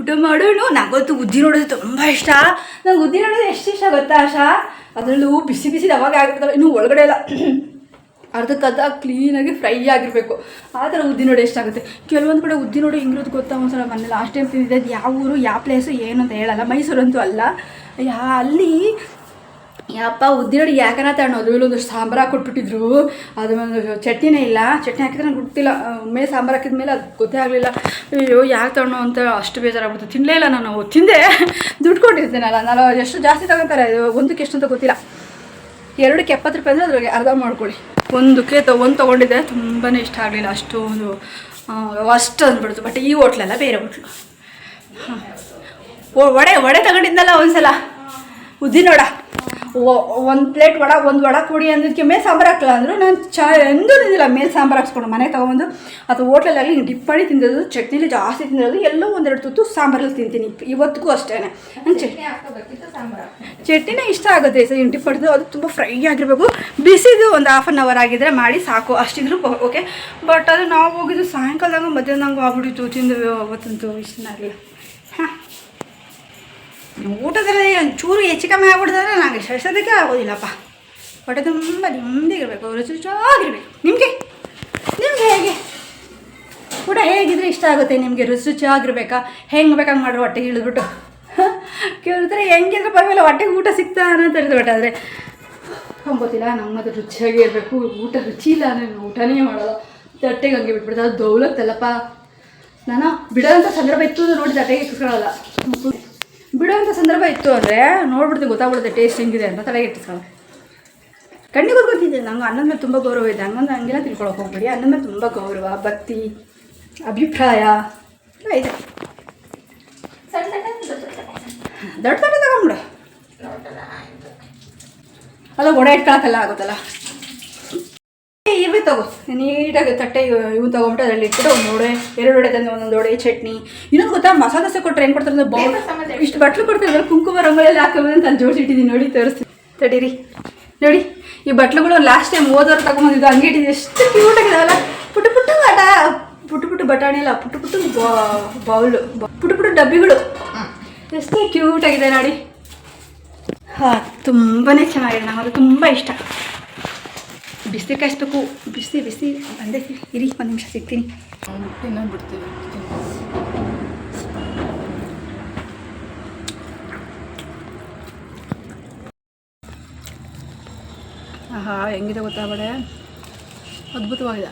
ಊಟ ಮಾಡೋಣ. ನಂಗೊತ್ತು ಉದ್ದಿ ನೋಡೋದು ತುಂಬ ಇಷ್ಟ. ನಂಗೆ ಉದ್ದಿ ನೋಡೋದು ಎಷ್ಟು ಇಷ್ಟ ಗೊತ್ತಾ ಆಶಾ? ಅದರಲ್ಲೂ ಬಿಸಿ ಬಿಸಿ ಅವಾಗ ಆಗಿರ್ತಾರೆ, ಇನ್ನೂ ಒಳಗಡೆ ಎಲ್ಲ ಅರ್ಧಕ್ಕದ ಕ್ಲೀನಾಗಿ ಫ್ರೈ ಆಗಿರಬೇಕು. ಆ ಥರ ಉದ್ದಿ ನೋಡಿ ಎಷ್ಟಾಗುತ್ತೆ. ಕೆಲವೊಂದು ಕಡೆ ಉದ್ದಿ ನೋಡಿ ಹಿಂಗಿರೋದು ಗೊತ್ತಾ? ಒಂದ್ಸಲ ಮೊನ್ನೆ ಲಾಸ್ಟ್ ಟೈಮ್ ತಿಂದಿದ್ದೆ. ಅದು ಯಾವ ಊರು ಯಾವ ಪ್ಲೇಸು ಏನು ಅಂತ ಹೇಳಲ್ಲ, ಮೈಸೂರು ಅಂತೂ ಅಲ್ಲ. ಅಲ್ಲಿ ಯಪ್ಪ ಉದ್ದಿ ನೋಡಿ ಯಾಕನ ತಗೊಳ್ಳೋದು, ಇಲ್ಲೊಂದಷ್ಟು ಸಾಂಬಾರು ಹಾಕ್ಕೊಟ್ಬಿಟ್ಟಿದ್ರು. ಅದು ಒಂದು ಚಟ್ನಿನೇ ಇಲ್ಲ, ಚಟ್ನಿ ಹಾಕಿದ್ರೆ ನಂಗೆ ಗೊತ್ತಿಲ್ಲ. ಮೇಲೆ ಸಾಂಬಾರು ಹಾಕಿದ ಮೇಲೆ ಅದು ಗೊತ್ತೇ ಆಗಲಿಲ್ಲ. ಅಯ್ಯೋ ಯಾಕೆ ತಗೊಳ್ಳೋ ಅಂತ ಅಷ್ಟು ಬೇಜಾರಾಗ್ಬಿಡ್ತು. ತಿನ್ನಲೇ ಇಲ್ಲ ನಾನು. ತಿಂದೆ, ದುಡ್ಡು ಕೊಟ್ಟಿರ್ತೇನಲ್ಲ ನಾನು. ಎಷ್ಟು ಜಾಸ್ತಿ ತಗೊತಾರೆ, ಒಂದಕ್ಕೆ ಎಷ್ಟು ಅಂತ ಗೊತ್ತಿಲ್ಲ. 2ಕ್ಕೆ 70 ರೂಪಾಯಿ ಅಂದರೆ ಅದ್ರಾಗೆ ಅರ್ಧ ಮಾಡ್ಕೊಳ್ಳಿ. ಒಂದಕ್ಕೆ ಒಂದು ತೊಗೊಂಡಿದ್ದೆ, ತುಂಬಾ ಇಷ್ಟ ಆಗಲಿಲ್ಲ. ಅಷ್ಟೊಂದು ಅಷ್ಟು ಅಂದ್ಬಿಡ್ತು. ಬಟ್ ಈ ಹೋಟ್ಲಲ್ಲ, ಬೇರೆ ಹೋಟ್ಲು. ಹಾಂ, ವಡೆ ತಗೊಂಡಿದ್ನಲ್ಲ ಒಂದ್ಸಲ, ಉದ್ದಿನೋಡ. ಒಂದು ಪ್ಲೇಟ್ ಒಂದು ವಡೆ ಕೊಡಿ ಅಂದಿದ್ದಕ್ಕೆ ಮೇಲೆ ಸಾಂಬಾರು ಹಾಕಲ್ಲ ಅಂದರು. ನಾನು ಎಂದೂ ತಿಂದಿಲ್ಲ ಮೇಲೆ ಸಾಂಬಾರು ಹಾಕ್ಸ್ಕೊಂಡು ಮನೆಗೆ ತೊಗೊಂಬಂದು. ಅಥವಾ ಹೋಟ್ಲಲ್ಲಿ ಹಿಂಗೆ ಡಿಪ್ ಮಾಡಿ ತಿಂದಿದ್ದು, ಚಟ್ನಿಲಿ ಜಾಸ್ತಿ ತಿಂದಿರೋದು. ಎಲ್ಲೋ 1-2 ತುತ್ತು ಸಾಂಬಾರಲ್ಲಿ ತಿಂತೀನಿ ಇವತ್ತಿಗೂ ಅಷ್ಟೇ. ನಂಗೆ ಚಟ್ನಿನೇ ಇಷ್ಟ ಆಗುತ್ತೆ. ಸರ್ ಹಿಂಗೆ ಡಿಪ್ ಮಾಡಿದ್ದು ಅದು ತುಂಬ ಫ್ರೈ ಆಗಿರಬೇಕು. ಬಿಸಿದು ಒಂದು 1/2 hour ಆಗಿದ್ರೆ ಮಾಡಿ ಸಾಕು, ಅಷ್ಟಿದ್ರು ಓಕೆ. ಬಟ್ ಅದು ನಾವು ಹೋಗಿದ್ದು ಸಾಯಂಕಾಲದಾಗ ಮಧ್ಯಾಹ್ನದಂಗೆ ಆಗ್ಬಿಟ್ಟಿತ್ತು. ತಿಂದು ಅವತ್ತಂತೂ ಇಷ್ಟ ಆಗಲಿಲ್ಲ. ಹಾಂ, ಊಟದಲ್ಲಿ ಒಂಚೂರು ಹೆಚ್ಚು ಕಮ್ಮಿ ಆಗ್ಬಿಡ್ತಾರೆ. ನನಗೆ ಸದ್ಯಕ್ಕೆ ಆಗೋದಿಲ್ಲಪ್ಪ. ಹೊಟ್ಟೆ ತುಂಬ ನೆಮ್ಮದಿಗಿರಬೇಕು, ರುಚಿಯಾಗಿರ್ಬೇಕು. ನಿಮಗೆ ಹೇಗೆ ಊಟ ಹೇಗಿದ್ರೆ ಇಷ್ಟ ಆಗುತ್ತೆ ನಿಮಗೆ? ರುಚಿಯಾಗಿರ್ಬೇಕಾ? ಹೆಂಗೆ ಬೇಕಂಗೆ ಮಾಡ್ರಿ ಹೊಟ್ಟೆಗೆ ಇಳಿದ್ಬಿಟ್ಟು. ಕೇಳಿದ್ರೆ ಹೆಂಗಿದ್ರೆ ಪರವಾಗಿಲ್ಲ, ಹೊಟ್ಟೆಗೆ ಊಟ ಸಿಗ್ತಾ ಅನ್ನೋ ಇರ್ತದೆ. ಬಟ್ ಆದರೆ ಗೊತ್ತಿಲ್ಲ, ನಮ್ಮದು ರುಚಿಯಾಗಿ ಇರಬೇಕು. ಊಟ ರುಚಿ ಇಲ್ಲ ಅಂದರೆ ಊಟನೇ ಮಾಡೋಲ್ಲ. ತಟ್ಟೆಗೆ ಹಂಗೆ ಬಿಟ್ಬಿಡ್ತಾರೆ. ಅದು ದೌಲತ್ತಲ್ಲಪ್ಪ. ನಾನು ಬಿಡೋಂಥ ಸಂದರ್ಭ ಇತ್ತು ಅಂದರೆ ನೋಡಿ ತಟ್ಟೆಗೆ ಇಟ್ಕೊಳ್ಳಲ್ಲ. ಬಿಡೋಂಥ ಸಂದರ್ಭ ಇತ್ತು ಅಂದರೆ ನೋಡ್ಬಿಡ್ತೀನಿ, ಗೊತ್ತಾಗ್ಬಿಡುತ್ತೆ ಟೇಸ್ಟ್ ಹೆಂಗಿದೆ ಅಂತ. ತಲೆಗೆ ಇಟ್ಟಿಸ್ಕೊಳ್ಳೋ ಕಣ್ಣಿಗೆ ಗೊತ್ತಿದೆ. ನಂಗೆ ಅನ್ನದ ಮೇಲೆ ತುಂಬ ಗೌರವ ಇದೆ. ಹಂಗೆಲ್ಲ ತಿಳ್ಕೊಳಕ್ಕೆ ಹೋಗ್ಬೇಡಿ. ಅನ್ನದ ಮೇಲೆ ತುಂಬ ಗೌರವ, ಭಕ್ತಿ, ಅಭಿಪ್ರಾಯ ಎಲ್ಲ ಇದೆ. ದೊಡ್ಡ ತಗೊಂಬಿಡು. ಅಲ್ಲ ಒಡೆ ಇಟ್ಕೊಳಕ್ಕೆಲ್ಲ ಆಗುತ್ತಲ್ಲ. ಇವೇ ತಗೋ ನೀಟಾಗಿ ತಟ್ಟೆ ಇವು ತೊಗೊಂಬಿಟ್ಟು ಅದರಲ್ಲಿ ಇಟ್ಬಿಟ್ಟು 1 ವಡೆ 2 ವಡೆ ತಂದು 1 ವಡೆ ಚಟ್ನಿ. ಇನ್ನೊಂದು ಗೊತ್ತಾ, ಮಸಾಲೆ ದೋಸೆ ಕೊಟ್ಟರೆ ಏನು ಕೊಡ್ತಾರೆ ಅಂದರೆ ಬೌಲ್ ಇಷ್ಟು ಬಟ್ಲು ಕೊಡ್ತಾರೆ. ಕುಂಕುಮ ರಂಗೋಲಿಯಲ್ಲಿ ಹಾಕೋದು ಅಂತ ನಾನು ಜೋಡಿಸಿಟ್ಟಿದ್ದೀನಿ. ನೋಡಿ ತೋರಿಸ್ತೀನಿ ತಡೀರಿ. ನೋಡಿ ಈ ಬಟ್ಲುಗಳು ಲಾಸ್ಟ್ ಟೈಮ್ ಹೋದವ್ರು ತಗೊಂಬಂದಿದ್ದು ಹಂಗೆ ಇಟ್ಟಿದ್ದು. ಎಷ್ಟು ಕ್ಯೂಟಾಗಿದಾವಲ್ಲ. ಪುಟ್ಟು ಬಟಾಣಿ ಅಲ್ಲ, ಪುಟ್ಟು ಬೌಲು, ಪುಟ್ಟು ಡಬ್ಬಿಗಳು ಎಷ್ಟು ಕ್ಯೂಟಾಗಿದೆ ನೋಡಿ. ಹಾಂ, ತುಂಬಾ ಚೆನ್ನಾಗಿದೆ. ನಮ್ಮದು ತುಂಬ ಇಷ್ಟ. ಬಿಸಿ ಕಾಯಿಸ್ಬೇಕು. ಬಿಸಿ ಬಂದೈತಿ. ಇರಿ 1 ನಿಮಿಷ ಸಿಗ್ತೀನಿ. ಬಿಡ್ತೀವಿ. ಆಹಾ, ಹೆಂಗಿದೆ ಗೊತ್ತಾ ಬಡೆ? ಅದ್ಭುತವಾಗಿದೆ.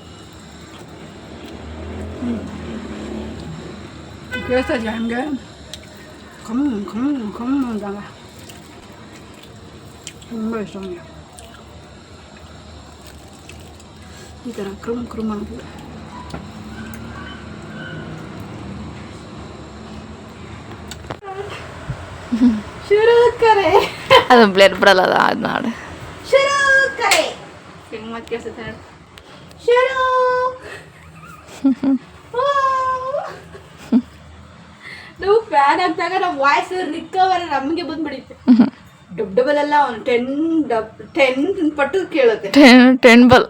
ಕೇಳಿಸ್ತಾ ಇದೆಯಾ ಹಂಗೆ? ಕಮ್ಮಿ ಅಂದಾಗ ತುಂಬ ಇಷ್ಟ ನನಗೆ. ಈ ಥರ ಕ್ರಮ್ ಅನ್ನೋದು. ಶುರು ಕರೆ ಅದು ಬ್ಲರ್ ಬರಲ್ಲ, ಅದು ಮಾಡಿ ಶುರು ಕರೆ ಹೆಂಗೆ ಮತ್ತೆ ಕೇಳಿಸುತ್ತೆ. ಶುರು ನಾವು ಫ್ಯಾನ್ ಹಾಕಿದಾಗ ನಮ್ಮ ವಾಯ್ಸ್ ರಿಕವರ್ ನಮಗೆ ಬಂದ್ಬಿಡುತ್ತೆ. ಡಬಲ್ ಅಲ್ಲ, ಒಂದು 10 ಪಟ್ಟು ಕೇಳುತ್ತೆ. 10 ಬಲ್.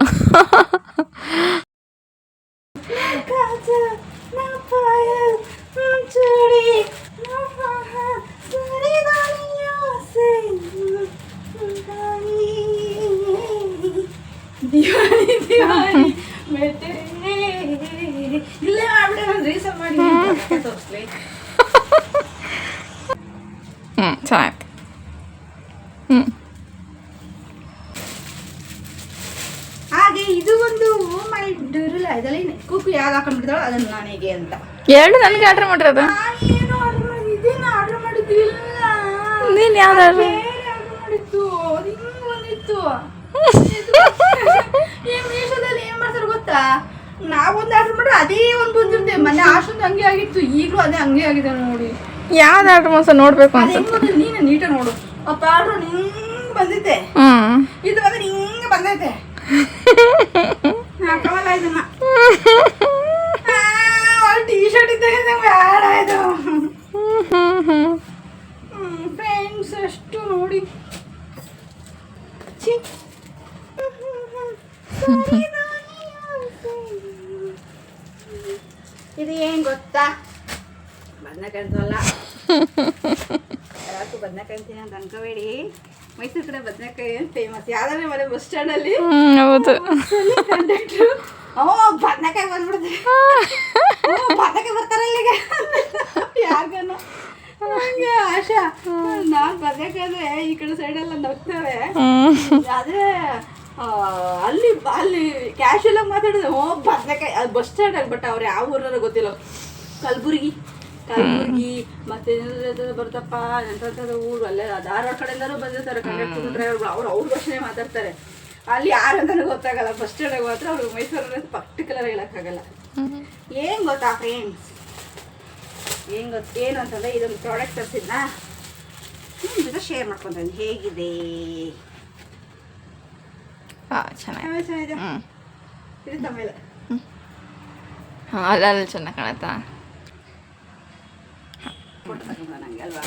ಇಲ್ಲೇ ಮಾಡ್ಬಿಟ್ಟೆ. ನಾನು ರೀಸನ್ ಮಾಡಿ ತೋರಿಸ್ಲಿ. ಚೆನ್ನಾಗಿ. ಹಾಗೆ ಇದು ಒಂದು ಮೈ ಡ್ಯೂರಲ್ ಇದರಲ್ಲಿ ಕೂಕು ಯಾವ್ದು ಹಾಕೊಂಡ್ಬಿಡ್ತಾಳೋ ಅದನ್ನು ನಾನೇಗೆ ಅಂತ. 2 ನನಗೆ ಆರ್ಡರ್ ಮಾಡಿರೋದು. ಏನು ಆರ್ಡರ್ ಮಾಡಿದ್ದೆ? ಆರ್ಡರ್ ಮಾಡಿದ್ದಿಲ್ಲ. ನೀನು ಯಾವ್ದು ಆರ್ಡರ್ ಮಾಡಿದ್ದು? ಅದು ಹಿಂಗೆ ಬಂದಿತ್ತು. ಈ ಮೀಶೋದಲ್ಲಿ ಏನು ಮಾಡ್ತಾರೆ ಗೊತ್ತಾ? ನಾವೊಂದು ಆರ್ಡರ್ ಮಾಡ್ರೆ ಅದೇ ಒಂದು ಬಂದಿರುತ್ತೆ. ಮೊನ್ನೆ ಅಷ್ಟೊಂದು ಹಂಗೆ ಆಗಿತ್ತು, ಈಗಲೂ ಅದೇ ಹಂಗೆ ಆಗಿದೆ ನೋಡಿ. ಯಾವ್ದು ಆರ್ಡರ್ ಮಾಡ್ಸ ನೋಡ್ಬೇಕು ಅಂತ. ನೀನು ನೀಟಾಗಿ ನೋಡು. ಆ ಆರ್ಡರ್ ಹಿಂಗೆ ಬಂದಿತ್ತೆ, ಇದು ಬಂದ್ರೆ ಹಿಂಗೆ ಬಂದೈತೆ. ಹಾಕವಲ್ಲ ಇದನ್ನ. ಟೀ ಶರ್ಟ್ ಇದ್ದಾಗ ಬೇಡ ಇದು. ಫ್ರೆಂಡ್ಸ್ ನೋಡಿ. ಛೀ. ಇದು ಏನ್ ಗೊತ್ತಾ, ಬದನೆಕಾಯಿ ಅಂತಲ್ಲ, ಯಾವತ್ತು ಬದನೆಕಾಯಿ ಅಂತೀನಿ ಅಂತ ಅನ್ಕೋಬೇಡಿ. ಮೈಸೂರು ಕಡೆ ಬದನೆಕಾಯಿ ಏನು ಫೇಮಸ್. ಯಾವ್ದಾದ್ರೆ ಮನೆ ಬಸ್ ಸ್ಟ್ಯಾಂಡಲ್ಲಿ ಹೌದು. ಕಂಡಕ್ಟ್ರು ಬದನೆಕಾಯಿ ಬಂದ್ಬಿಡುತ್ತೆ, ಬದನೆಕಾಯಿ ಬರ್ತಾರೆ ಇಲ್ಲಿಗೆ ಯಾರಿಗನು ಹಂಗೆ ಆಶಾ. ನಾನು ಬದನೆಕಾಯಿ ಅಂದ್ರೆ ಈ ಕಡೆ ಸೈಡೆಲ್ಲ ನಗ್ತವೆ, ಆದ್ರೆ ಅಲ್ಲಿ ಅಲ್ಲಿ ಕ್ಯಾಶುಯಲ್ ಆಗಿ ಮಾತಾಡಿದ್ರೆ ಬದನೆಕಾಯಿ ಅದು ಬಸ್ ಸ್ಟ್ಯಾಂಡಲ್ಲಿ. ಬಟ್ ಅವ್ರು ಯಾವ ಊರಾರ ಗೊತ್ತಿಲ್ಲ, ಕಲಬುರ್ಗಿ ಮತ್ತೆ ಬರ್ತಪ್ಪ ಎಂತ ಊರು ಅಲ್ಲೇ ಧಾರವಾಡ ಕಡೆಯಿಂದಾರು ಬಂದಿರ್ತಾರೆ ಕಂಡಕ್ಟರ್ ಡ್ರೈವರ್ಗಳು. ಅವ್ರ ಭಾಷೆನೇ ಮಾತಾಡ್ತಾರೆ. ಅಲ್ಲಿ ಯಾರಂತಾನೆ ಗೊತ್ತಾಗಲ್ಲ. ಬಸ್ ಸ್ಟ್ಯಾಂಡಾಗ ಮಾತ್ರ ಅವ್ರು ಮೈಸೂರಲ್ಲಿ ಪರ್ಟಿಕ್ಯುಲರ್ ಹೇಳೋಕ್ಕಾಗಲ್ಲ. ಏನು ಗೊತ್ತಾ ಫ್ರೆಂಡ್ಸ್, ಏನು ಅಂತಂದರೆ ಇದೊಂದು ಪ್ರಾಡಕ್ಟ್ ತರಿಸಿದ್ನಾ, ನಿಮ್ಮ ಜೊತೆ ಶೇರ್ ಮಾಡ್ಕೊತೀನಿ. ಹೇಗಿದೆ? ಚೆನ್ನಾಗಿದೆ. ಇದು ತಮೇಲೆ ಅಲ್ಲ ಚೆನ್ನಾಗಿ ಕಾಣತ್ತಾ? ನಂಗೆ ಅಲ್ವಾ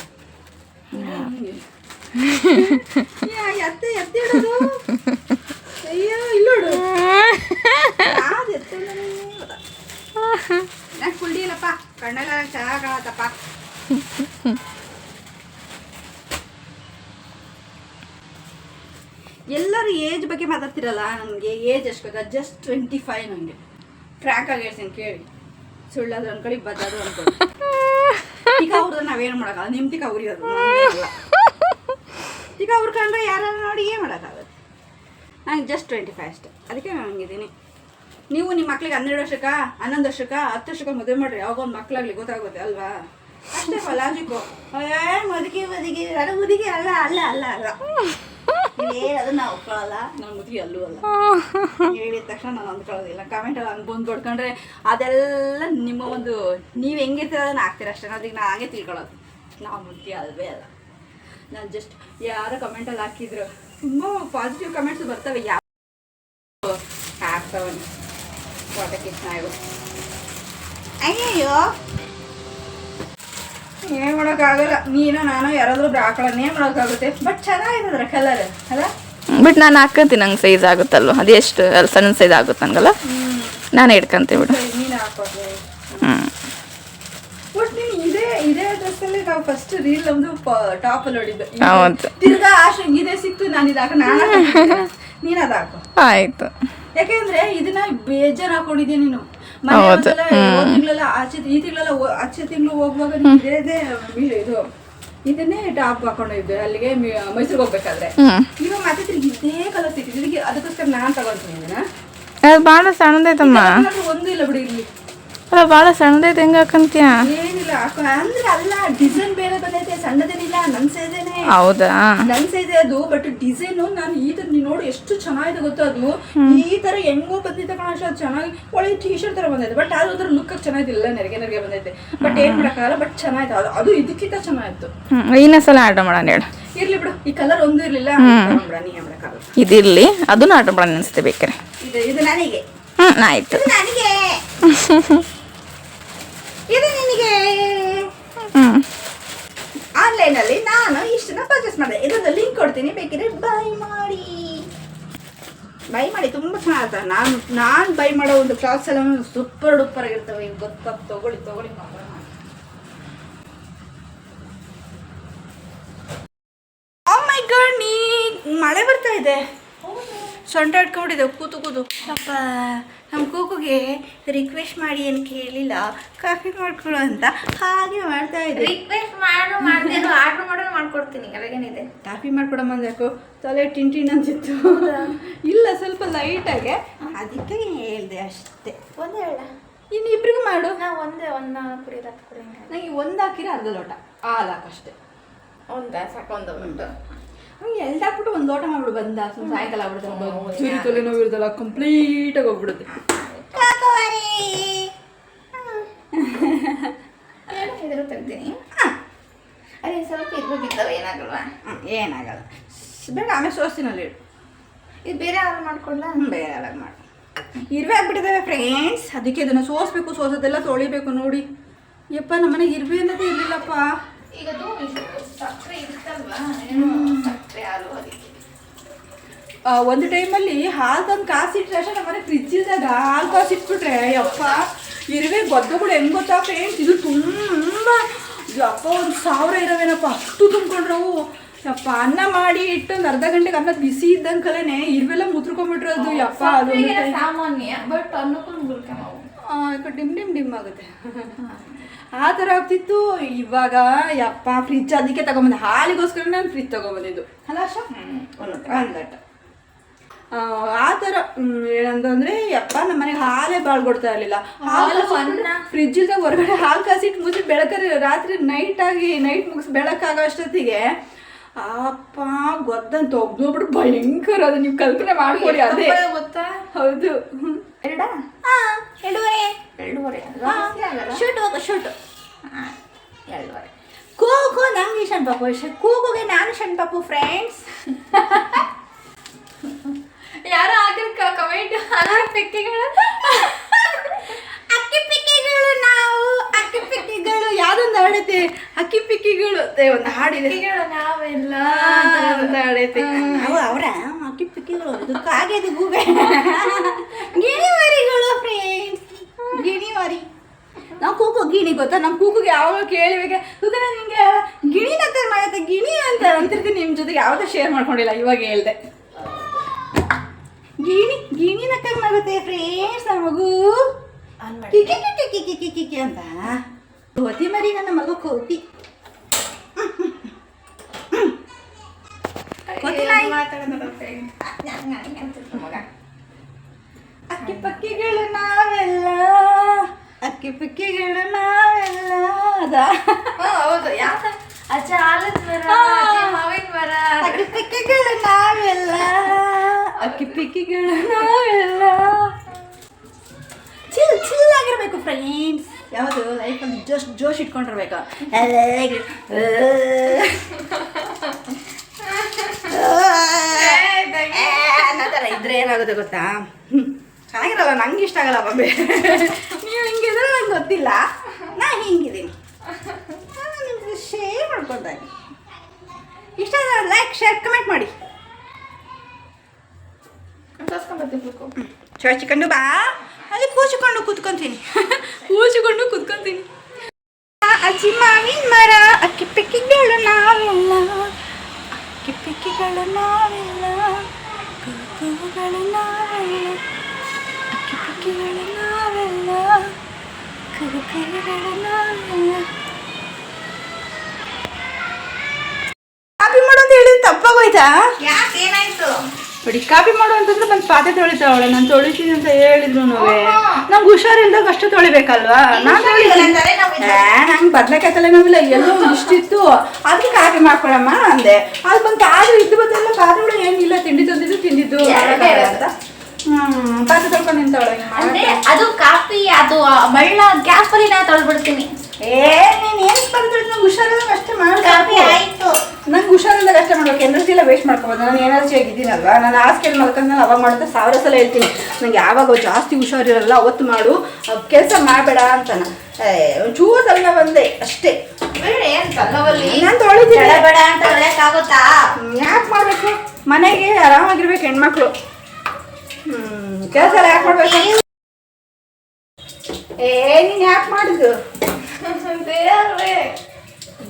ಎತ್ತಿಡೋದು. ಅಯ್ಯೋ ಇಲ್ಲೋಡು ಯಾವ್ದು ನಂಗೆ ಕುಲ್ಡಿಲ್ಲಪ್ಪ, ಕಣ್ಣೆಲ್ಲ ಚೆನ್ನಾಗಿ ಕಾಣತ್ತಪ್ಪ. ಎಲ್ಲರೂ ಏಜ್ ಬಗ್ಗೆ ಮಾತಾಡ್ತಿರಲ್ಲ, ನನಗೆ ಏಜ್ ಎಷ್ಟು ಗೊತ್ತಾ? ಜಸ್ಟ್ 25. ನನಗೆ ಫ್ರ್ಯಾಂಕ್ ಆಗಿ ಹೇಳ್ತೀನಿ ಕೇಳಿ, ಸುಳ್ಳಾದ್ರು ಅನ್ಕೊಳ್ಳಿ, ಬದ್ದಾದ್ರು ಅನ್ಕೊಳ್ಳಿ. ಟಿಕಾ ಅವ್ರದ್ದು ನಾವೇನು ಮಾಡೋಕ್ಕಲ್ಲ, ನಿಮ್ಮ ಟಿಕಾ ಉರಿಯೋದು ಅಲ್ಲ. ಟಿಕಾ ಉರ್ಕೊಂಡ್ರೆ ಯಾರು ನೋಡಿ ಏನು ಮಾಡೋಕ್ಕಾಗುತ್ತೆ. ನಂಗೆ ಜಸ್ಟ್ 25 ಅಷ್ಟೆ, ಅದಕ್ಕೆ ನಾನು ಹಂಗಿದ್ದೀನಿ. ನೀವು ನಿಮ್ಮ ಮಕ್ಳಿಗೆ 12 ವರ್ಷಕ್ಕೆ 11 ವರ್ಷಕ್ಕೆ 10 ವರ್ಷಕ್ಕೆ ಮದುವೆ ಮಾಡಿರಿ, ಯಾವಾಗ ಒಂದು ಮಕ್ಕಳಾಗ್ಲಿ ಗೊತ್ತಾಗುತ್ತೆ ಅಲ್ವಾ? ಅಷ್ಟೇ ಲಾಜಿಕ್ಕು. ಮುದುಕಿ ಅದು ಮುದುಕಿ ಅಲ್ಲ ಅಲ್ಲ ಅಲ್ಲ ಅಲ್ಲ ಹೇಳೋದು ನಾವು ಒಪ್ಕೊಳ್ಳಲ್ಲ. ನಾನು ಮುದುಕಿ ಅಲ್ಲೂ ಅಲ್ಲ, ಹೇಳಿದ ತಕ್ಷಣ ನಾನು ಅಂದ್ಕೊಳ್ಳೋದಿಲ್ಲ. ಕಮೆಂಟಲ್ಲಿ ಹಂಗೆ ಬಂದು ಕೊಡ್ಕೊಂಡ್ರೆ ಅದೆಲ್ಲ ನಿಮ್ಮ ಒಂದು ನೀವು ಹೆಂಗಿರ್ತೀರ ಅದನ್ನು ಹಾಕ್ತೀರ ಅಷ್ಟೇ. ಅದಕ್ಕೆ ನಾನು ಹಾಗೆ ತಿಳ್ಕೊಳ್ಳೋದು, ನಾವು ಮುದುಕಿ ಅಲ್ವೇ ಅಲ್ಲ. ನಾನು ಜಸ್ಟ್ ಯಾರೋ ಕಮೆಂಟಲ್ಲಿ ಹಾಕಿದ್ರು, ತುಂಬ ಪಾಸಿಟಿವ್ ಕಮೆಂಟ್ಸ್ ಬರ್ತವೆ, ಯಾವ ಆಗ್ತವೆ ಫೋಟೋಕ್ಕೆ ಸ್ನಾಯು. ಅಯ್ಯಯ್ಯೋ ಏನು ಮಾಡೋಕ್ಕಾಗಲ್ಲ. ನೀನು ನಾನು ಯಾರಾದರೂ ಹಾಕೊಳ್ಳೋಣ, ಏನು ಮಾಡೋಕ್ಕಾಗುತ್ತೆ. ಬಟ್ ಚೆನ್ನಾಗಿದ್ದದ್ರ ಕಲರ್ ಅಲ್ಲ. ಬಟ್ ನಾನು ಹಾಕಂತೀನಿ, ನಂಗೆ ಸೈಜ್ ಆಗುತ್ತಲ್ವ, ಅದು ಎಷ್ಟು ಸಣ್ಣ ಸೈಜ್ ಆಗುತ್ತೆ ನನಗಲ್ಲ, ನಾನೇ ಇಟ್ಕೊಂತೀನಿ ಬಿಡು. ನೀನು ಹಾಕೋದು. ಬಟ್ ನೀನು ಇದೇ ಡ್ರೆಸ್ಸಲ್ಲಿ ನಾವು ಫಸ್ಟ್ ರೀಲ್ ಒಂದು ಟಾಪಲ್ಲಿ ಹೊಡಿದ್ದು. ಹೌದು. ತಿರ್ಗಾ ಆಶೆ ಇದೇ ಸಿಕ್ತು, ನಾನು ಇದು ಹಾಕೋ, ನಾನು ನೀನು ಅದು ಹಾಕೋ. ಆಯಿತು. ಯಾಕೆಂದ್ರೆ ಇದನ್ನ ಬೇಜಾರು ಹಾಕೊಂಡಿದ್ಯಾ ನೀನು. ತಿಂಗಳೆಲ್ಲ ಆಚೆ ತಿಂಗಳು ಹೋಗುವಾಗ ಇದು ಇದನ್ನೇ ಟಾಪ್ ಹಾಕೊಂಡಿದ್ದೆ ಅಲ್ಲಿಗೆ ಮೈಸೂರಿಗೆ ಹೋಗ್ಬೇಕಾದ್ರೆ. ಇವಾಗ ಮತ್ತೆ ತಿರ್ಗಿ ಇದೇ ಕಲರ್ ಸಿಕ್ಕಿದ್ದು, ಅದಕ್ಕೋಸ್ಕರ ನಾನು ತಗೊಳ್ತೀನಿ ಇದನ್ನ. ಅದು ಭಾಳ ಸಣ್ಣದೈತಮ್ಮ. ಒಂದು ಇಲ್ಲ ಬಿಡಿ ಇಲ್ಲಿ. ಅಲ್ಲ ಭಾಳ ಸಣ್ಣದೈತೆ, ಹೆಂಗೆ ಹಾಕಂತೀಯ? ಏನಿಲ್ಲ ಅಂದ್ರೆ ಅಲ್ಲ, ಡಿಸೈನ್ ಬೇರೆ ಬಂದೈತೆ, ಸಣ್ಣದೇನಿಲ್ಲ, ನನ್ನ ಸೈಜೇನೆ. ಹೌದಾ? ನನ್ನ ಸೈಜೆ ಅದು. ಬಟ್ ಡಿಸೈನು ನಾನು ಈ ತರ ನೀನು ನೋಡಿ ಎಷ್ಟು ಚೆನ್ನಾಗಿದೆ ಗೊತ್ತಾ. ಅದು ಈ ತರ ಹೆಂಗೋ ಬಂದಿದ್ದ ಕಣ ಅಷ್ಟು ಚೆನ್ನಾಗಿ ಒಳ್ಳೆ ಟೀ ಶರ್ಟ್ ತರ ಬಂದೈತೆ. ಬಟ್ ಅದು ಅದ್ರ ಲುಕ್ ಚೆನ್ನಾಗಿಲ್ಲ, ನೆರಿಗೆ ಬಂದೈತೆ. ಬಟ್ ಏನ್ ಮಾಡಕ್ಕಾಗಲ್ಲ, ಬಟ್ ಚೆನ್ನಾಯ್ತು. ಅದು ಇದಕ್ಕಿಂತ ಚೆನ್ನಾಗಿತ್ತು. ಇನ್ನೊಂದ್ಸಲ ಆರ್ಡರ್ ಮಾಡೋಣ ಹೇಳು. ಇರ್ಲಿ ಬಿಡು, ಈ ಕಲರ್ ಒಂದು ಇರ್ಲಿಲ್ಲ, ನೀ ಮಾಡಕ್ಕಾಗಲ್ಲ. ಇದಿರ್ಲಿ, ಅದನ್ನು ಆರ್ಡರ್ ಮಾಡೋಣ ಅನಿಸುತ್ತೆ ಬೇಕಾರೆ. ಇದು ನನಗೆ. ಆಯ್ತು. ನನಗೆ ಇದು ನಿನಗೆ. ಆನ್ಲೈನಲ್ಲಿ ನಾನು ಇಷ್ಟನ್ನ ಪರ್ಚೇಸ್ ಮಾಡಿದೆ. ಇದೊಂದು ಲಿಂಕ್ ಕೊಡ್ತೀನಿ, ಬೇಕಿದ್ರೆ ಬೈ ಮಾಡಿ. ತುಂಬ ಚೆನ್ನಾಗಿರ್ತವೆ. ನಾನು ಬೈ ಮಾಡೋ ಒಂದು ಕ್ಲಾತ್ಸ್ ಎಲ್ಲ ಸೂಪರ್ ಡೂಪರ್ ಆಗಿರ್ತವೆ. ಈಗ ಗೊತ್ತಾ, ತಗೊಳ್ಳಿ. ಓ ಮೈ ಗಾಡ್, ಮಳೆ ಬರ್ತಾ ಇದೆ. ಸೊಂಟ ಇಟ್ಕೊಂಡಿದ್ದೆ ಕೂತು ಅಪ್ಪ. ನಮ್ಮ ಕೂಗುಗೆ ರಿಕ್ವೆಸ್ಟ್ ಮಾಡಿ ಏನು ಕೇಳಿಲ್ಲ, ಕಾಫಿ ಮಾಡ್ಕೊಡು ಅಂತ ಹಾಗೆ ಮಾಡ್ತಾ ಇದ್ದೆ. ರಿಕ್ವೆಸ್ಟ್ ಆರ್ಡರ್ ಮಾಡೋಣ ಮಾಡ್ಕೊಡ್ತೀನಿ, ಅವಾಗೇನಿದೆ. ಕಾಫಿ ಮಾಡ್ಕೊಡಮ್ಮ ಅಂದ್ಯಾಕೋ ತಲೆ ಟಿನ್ ಅಂತಿತ್ತು. ಇಲ್ಲ, ಸ್ವಲ್ಪ ಲೈಟಾಗೆ, ಅದಕ್ಕೆ ಹೇಳಿದೆ ಅಷ್ಟೇ. ಒಂದೇ ಹೇಳ, ಇನ್ನು ಇಬ್ರಿಗೂ ಮಾಡು. ನಾ ಒಂದೇ ಕುಡಿ ನನಗೆ ಒಂದು ಹಾಕಿದ್ರೆ ಅರ್ಧ ಲೋಟ ಹಾಲು ಹಾಕಷ್ಟೆ. ಸಾಕು, ಒಂದು ಹಂಗೆ ಎಲ್ದಾಕ್ಬಿಟ್ಟು ಒಂದು ಲೋಟ ಮಾಡ್ಬಿಡು. ಬಂದ ಸಾಯಂಕಾಲ ಆಗ್ಬಿಡುತ್ತೆ, ತೊಲೆ ನೋವು ಇರೋದಲ್ಲ, ಕಂಪ್ಲೀಟಾಗಿ ಹೋಗ್ಬಿಡುತ್ತೆ. ಇದ್ರು ತೆಗ್ತೀನಿ. ಅದೇ ಸ್ವಲ್ಪ ಇರ್ಬೇಕಿದ್ದಾವೆ, ಏನಾಗಲ್ವಾ? ಏನಾಗಲ್ಲ, ಬೇಡ ಆಮೇಲೆ ಸೋಸಿನಲ್ಲಿ ಇಡು. ಇದು ಬೇರೆ ಹಾಲು ಮಾಡ್ಕೊಳ್ಳ? ಬೇರೆ ಹಾಲಾಗಿ ಮಾಡು. ಇರುವೆ ಆಗ್ಬಿಟ್ಟಿದ್ದಾವೆ ಫ್ರೆಂಡ್ಸ್, ಅದಕ್ಕೆ ಇದನ್ನು ಸೋಸಬೇಕು. ಸೋಸೋದೆಲ್ಲ ತೊಳಿಬೇಕು ನೋಡಿ. ಯಪ್ಪ, ನಮ್ಮನೆಗೆ ಇರುವೆ ಅನ್ನೋದೇ ಇರಲಿಲ್ಲಪ್ಪ. ಈಗ ಸಕ್ಕರೆ ಇರುತ್ತಲ್ವಾ ಏನೋ ಸಕ್ಕರೆ ಹಾಲು ಅದಕ್ಕೆ. ಒಂದು ಟೈಮಲ್ಲಿ ಹಾಲು ತಂದು ಕಾಸಿಟ್ರೆ ಅಷ್ಟೇ ನಮ್ಮನೆ ಫ್ರಿಜ್ ಇದ್ದಾಗ ಹಾಲು ಕಾಸಿಟ್ಬಿಟ್ರೆ ಯಪ್ಪ ಇರುವೆ ಗೊದ್ದಗಳು ಹೆಂಗೆ ಗೊತ್ತಾ ಫ್ರೆಂಡ್ಸ್, ಇದು ತುಂಬ ಯಪ್ಪ 1000 ಇರವೇನಪ್ಪ, ಅಷ್ಟು ತುಂಬ್ಕೊಂಡ್ರವು ಯಪ್ಪ. ಅನ್ನ ಮಾಡಿ ಇಟ್ಟೊಂದು ಅರ್ಧ ಗಂಟೆಗೆ ಅನ್ನ ಬಿಸಿ ಇದ್ದಂಗೆ ಕಲೇನೆ ಇರುವೆಲ್ಲ ಮುತ್ರ್ಕೊಂಡ್ಬಿಟ್ರದು ಯಪ್ಪ. ಅದು ಸಾಮಾನ್ಯ, ಬಟ್ ಅನ್ನಕೊಂಡು ಗುಳ್ಕಮಾವು ಡಿಮ್ ಆಗುತ್ತೆ ಆ ಥರ ಆಗ್ತಿತ್ತು. ಇವಾಗ ಯಪ್ಪ ಫ್ರಿಜ್ ಅದಕ್ಕೆ ತಗೊಂಬಂದೆ, ಹಾಲಿಗೋಸ್ಕರ ನಾನು ಫ್ರಿಜ್ ತಗೊಂಬಂದಿದ್ದು ಅಲ್ಲ ಅಷ್ಟೇ ಅಂದಟ. ಆ ಥರ ಏನಂತಂದರೆ ಯಪ್ಪ ನಮ್ಮ ಮನೆಗೆ ಹಾಲೇ ಭಾಳ ಕೊಡ್ತಾ ಇರಲಿಲ್ಲ. ಹಾಲು ಫ್ರಿಜ್ ಇಲ್ದಾಗ ಹೊರಗಡೆ ಹಾಲು ಕಾಸಿಟ್ಟು ಮುಗಿಸಿ ಬೆಳಕರೆ ರಾತ್ರಿ ನೈಟ್ ಮುಗಿಸಿ ಬೆಳಕಾಗೋ ಅಷ್ಟೊತ್ತಿಗೆ ಅಪ್ಪ ಗೊತ್ತಂತ ಒಬ್ಬೊಬ್ರು ಭಯಂಕರ. ಅದು ನೀವು ಕಲ್ಪನೆ ಮಾಡ್ಕೊಡಿ. ಅದೇ ಗೊತ್ತಾ? ಹೌದು. ಎರಡಾ? 2.5 ಶೂಟು 2.5 ಕೂಗು ನಂಗೆ ಶಣ್ ಪಾಪು, ಕೂಗುಗೆ ನಾನು ಶಣ್ ಪಾಪು ಫ್ರೆಂಡ್ಸ್. ಯಾರೋ ಹಾಕಿದ ಕಮೆಂಟ್ ಪಿಕ್ಕಿಗಳು ಅಕ್ಕಿ ಪಿಕ್ಕಿಗಳು, ನಾವು ಅಕ್ಕಿ ಪಿಕ್ಕಿಗಳು ಯಾವುದೊಂದು ಹಾಡೈತಿ, ಅಕ್ಕಿ ಪಿಕ್ಕಿಗಳು ಒಂದು ಹಾಡಿದೆ ನಾವೆಲ್ಲ ಒಂದು ಹಾಡೈತಿ. ನಾವು ಅವರ ಅಕ್ಕಿ ಪಿಕ್ಕಿಗಳು ಕಾಗೆದು ಗೂಬೆ ಗಿಣಿವಾರಿಗಳು ಫ್ರೆಂಡ್ಸ್, ಗಿಣಿವಾರಿ. ನಾವು ಕೂಗು ಗಿಣಿ ಗೊತ್ತಾ, ನಮ್ಮ ಕೂಗುಗೆ ಯಾವಾಗ ಕೇಳಿಬೇಕು ಕೂಗನ ನಿಂಗೆ ಗಿಣಿ ನತ್ತೆ ಗಿಣಿ ಅಂತ ಅಂತಿರ್ತೀನಿ. ನಿಮ್ಮ ಜೊತೆಗೆ ಯಾವುದೂ ಶೇರ್ ಮಾಡ್ಕೊಂಡಿಲ್ಲ, ಇವಾಗ ಹೇಳ್ದೆ. ಗಿಣಿ ನಕ್ಕಾಗುತ್ತೆ ಫ್ರೆಂಡ್ಸ್. ನನ್ನ ಮಗು ಕಿಕಿ ಕಿಕಿ ಕಿಕಿ ಕಿಕಿ ಕಿಕಿ ಅಂತ ಕೋತಿ ಮರಿ, ನನ್ನ ಮಗು ಕೋತಿ. ಅಕ್ಕಿ ಪಕ್ಕಿಗಳು ನಾವೆಲ್ಲ, ಅಕ್ಕಿ ಪಕ್ಕಿಗಳು ನಾವೆಲ್ಲ. ಅದಾ ಹೌದು. ಯಾವ ಅಜ್ಜ ಆಲದ ಮರ, ಮಾವಿನ ಮರ, ಅಕ್ಕಿ ಪಕ್ಕಿಗಳು ನಾವೆಲ್ಲ, ಅಕ್ಕಿ ಪಿಕ್ಕಿಗಳು ನಾವೆಲ್ಲ. ಚಿಲ್ ಆಗಿರ್ಬೇಕು ಫ್ರೆಂಡ್ಸ್. ಯಾವುದು ಲೈಫಲ್ಲಿ ಜೋಶ್ ಇಟ್ಕೊಂಡಿರ್ಬೇಕು. ಅನ್ನೋ ಥರ ಇದ್ರೆ ಏನಾಗುತ್ತೆ ಗೊತ್ತಾ, ಚೆನ್ನಾಗಿರಲ್ಲ, ನಂಗೆ ಇಷ್ಟ ಆಗಲ್ಲ ಬಾಬೆ. ನೀವು ಹಿಂಗಿದ್ರೆ ನಂಗೆ ಗೊತ್ತಿಲ್ಲ, ನಾನು ಹಿಂಗಿದ್ದೀನಿ. ನಿಮ್ಗೆ ಶೇರ್ ಮಾಡ್ಕೊತಾ ಇದ್ದೀನಿ. ಇಷ್ಟ ಆದರೆ ಲೈಕ್ ಶೇರ್ ಕಮೆಂಟ್ ಮಾಡಿ. ಚೋಚಿಕೊಂಡು ಬಾ, ಅಲ್ಲಿ ಕೂಚಿಕೊಂಡು ಕೂತ್ಕೊಂತೀನಿ. ಅಜ್ಜಿ ಮಾವಿನ ಮರ, ಅಕ್ಕಿ ಪಿಕ್ಕಿಗಳು ನಾವೆಲ್ಲ, ಅಕ್ಕಿ ಪಿಕ್ಕಿಗಳು ನಾವೆಲ್ಲ, ಕೂಗುಗಳು ನಾವೆಲ್ಲ, ಅಕ್ಕಿ ಪಿಕ್ಕಿಗಳು ನಾವೆಲ್ಲ, ಕೂಗುಗಳು ನಾವೆಲ್ಲ. ಕಾಪಿ ಮಾಡು ಅಂತ ಹೇಳಿದ್ರೆ ತಪ್ಪಾಗೋಯ್ತಾ? ಯಾಕೆ ಏನಾಯ್ತು? ನೋಡಿ, ಕಾಪಿ ಮಾಡು ಅಂತಂದ್ರೆ ಬಂದು ಪಾತ್ರೆ ತೊಳಿತಾವಳೆ. ನಾನು ತೊಳಿತೀನಿ ಅಂತ ಹೇಳಿದ್ರು ನಂಗೆ ಹುಷಾರಿಲ್ದಾಗ ಅಷ್ಟು ತೊಳಿಬೇಕಲ್ವಾ. ನಾನು ನಂಗೆ ಬದ್ಲಕಾಯಿ ತಲೆನೋವಿಲ್ಲ, ಎಲ್ಲೋ ಇಷ್ಟಿತ್ತು, ಅದಕ್ಕೆ ಕಾಪಿ ಮಾಡ್ಕೊಳಮ್ಮ ಅಂದೆ. ಅದು ಬಂದು ಕಾದು ಇದ್ದು ಬಂದೆಲ್ಲ ಪಾತ್ರೆಗಳು ಏನಿಲ್ಲ, ತಿಂಡಿ ತಿಂದಿದ್ದು ಅಂತ ಪಾತ್ರೆ ತೊಳ್ಕೊಂಡು ನಿಂತವಳೆ. ಅದು ಕಾಫಿ ಅದು ಮಳ್ಳ ಗ್ಯಾಸ್ ಅಲ್ಲಿ ನಾ ತೊಳ್ಬಿಡ್ತೀನಿ. ನೀನು ಏನು ಬಂದ್ರೆ ನಂಗೆ ಹುಷಾರಿಲ್ದಾಗ ಅಷ್ಟೇ ಮಾಡಿ. ಕಾಫಿ ಆಯ್ತು, ನಂಗೆ ಹುಷಾರಿಂದ ಕಷ್ಟ ಮಾಡ್ಬೇಕು, ಎನರ್ಜಿ ಎಲ್ಲ ವೇಸ್ಟ್ ಮಾಡ್ಕೋಬೋದು. ನಾನು ಎನರ್ಜಿ ಆಗಿದ್ದೀನಲ್ವಾ, ನಾನು ಹಾಸ್ಪಿಟಲ್ ಮಲ್ಕೊಂಡ್ಮೇಲೆ ಅವಾಗ ಮಾಡಿದ್ರೆ 1000 ಸಲ ಹೇಳ್ತೀನಿ ನಂಗೆ ಯಾವಾಗ ಜಾಸ್ತಿ ಹುಷಾರಿರಲ್ಲ ಅವತ್ತು ಮಾಡು, ಕೆಲಸ ಮಾಡಬೇಡ ಅಂತಾನ. ಒಂಚೂರು ತಲೆನ ಬಂದೆ ಅಷ್ಟೇ. ನಾನು ತೊಳಿತೀನಿ ಬೇಡ ಅಂತ ತೊಳೆಯಕ್ಕಾಗುತ್ತಾ? ಯಾಕೆ ಮಾಡಬೇಕು, ಮನೆಗೆ ಆರಾಮಾಗಿರ್ಬೇಕು ಹೆಣ್ಮಕ್ಳು. ಕೆಲಸ ಎಲ್ಲ ಯಾಕೆ ಮಾಡಬೇಕು? ನೀನು ಯಾಕೆ ಮಾಡಿದ್ದು?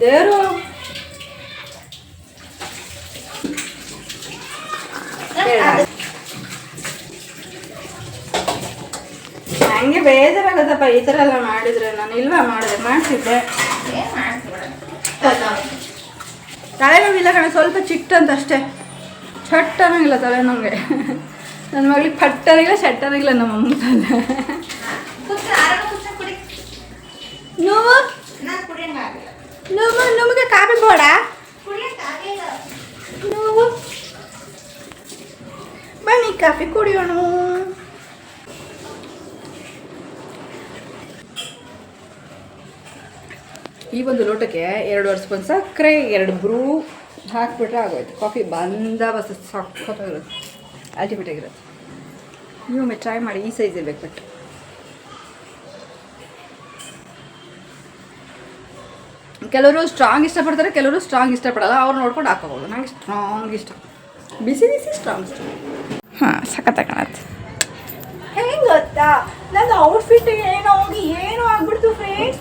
ದೇವರು ಹಂಗೆ ಬೇಜಾರಾಗತ್ತಪ್ಪ ಈ ಥರ ಎಲ್ಲ ಮಾಡಿದ್ರೆ. ನಾನು ಇಲ್ವಾ ಮಾಡ್ತಿದ್ದೆ. ತಲೆನೋವಿಲ್ಲ ಕಣ, ಸ್ವಲ್ಪ ಚಿಟ್ಟಂತ ಅಷ್ಟೇ, ಚಟ್ ಅನ್ನಂಗಿಲ್ಲ ತಲೆನೋವಿಗೆ. ನನ್ನ ಮಗಳಿಗೆ ಪಟ್ಟನಿಲ್ಲ ಶಟ್ಟನಿಲ್ಲ ನಮ್ಮ ಅಮ್ಮ ತಲೆ. ನಮಗೆ ಕಾಫಿ ಬೇಡ, ಬನ್ನಿ ಕಾಫಿ ಕುಡಿಯೋಣ. ಈ ಒಂದು ಲೋಟಕ್ಕೆ 2 ಸ್ಪೂನ್ ಸಕ್ಕರೆ, 2 ಬ್ರೂ ಹಾಕ್ಬಿಟ್ರೆ ಆಗೋಯ್ತು. ಕಾಫಿ ಬಂದಾಬಸ್ತು ಸಕ್ಕತ್ತಾಗಿರುತ್ತೆ, ಅಲ್ಟಿಮೇಟ್ ಆಗಿರುತ್ತೆ. ನೀವು ಟ್ರೈ ಮಾಡಿ, ಈ ಸೈಜ್ ಇರಬೇಕು. ಬಟ್ ಕೆಲವರು ಸ್ಟ್ರಾಂಗ್ ಇಷ್ಟಪಡ್ತಾರೆ, ಕೆಲವರು ಸ್ಟ್ರಾಂಗ್ ಇಷ್ಟಪಡಲ್ಲ. ಅವ್ರು ನೋಡ್ಕೊಂಡು ಹಾಕೋಬೋದು. ನನಗೆ ಸ್ಟ್ರಾಂಗ್ ಇಷ್ಟ, ಬಿಸಿ ಬಿಸಿ ಸ್ಟ್ರಾಂಗ್ ಇಷ್ಟ. ಹಾಂ ಸಖತ್ತಾಗಿ ಕಾಣುತ್ತೆ. ಹೆಂಗೆ ಗೊತ್ತಾ, ನನ್ನ ಔಟ್ಫಿಟ್ ಏನೋ ಆಗ್ಬಿಡ್ತು ಫ್ರೆಂಡ್ಸ್.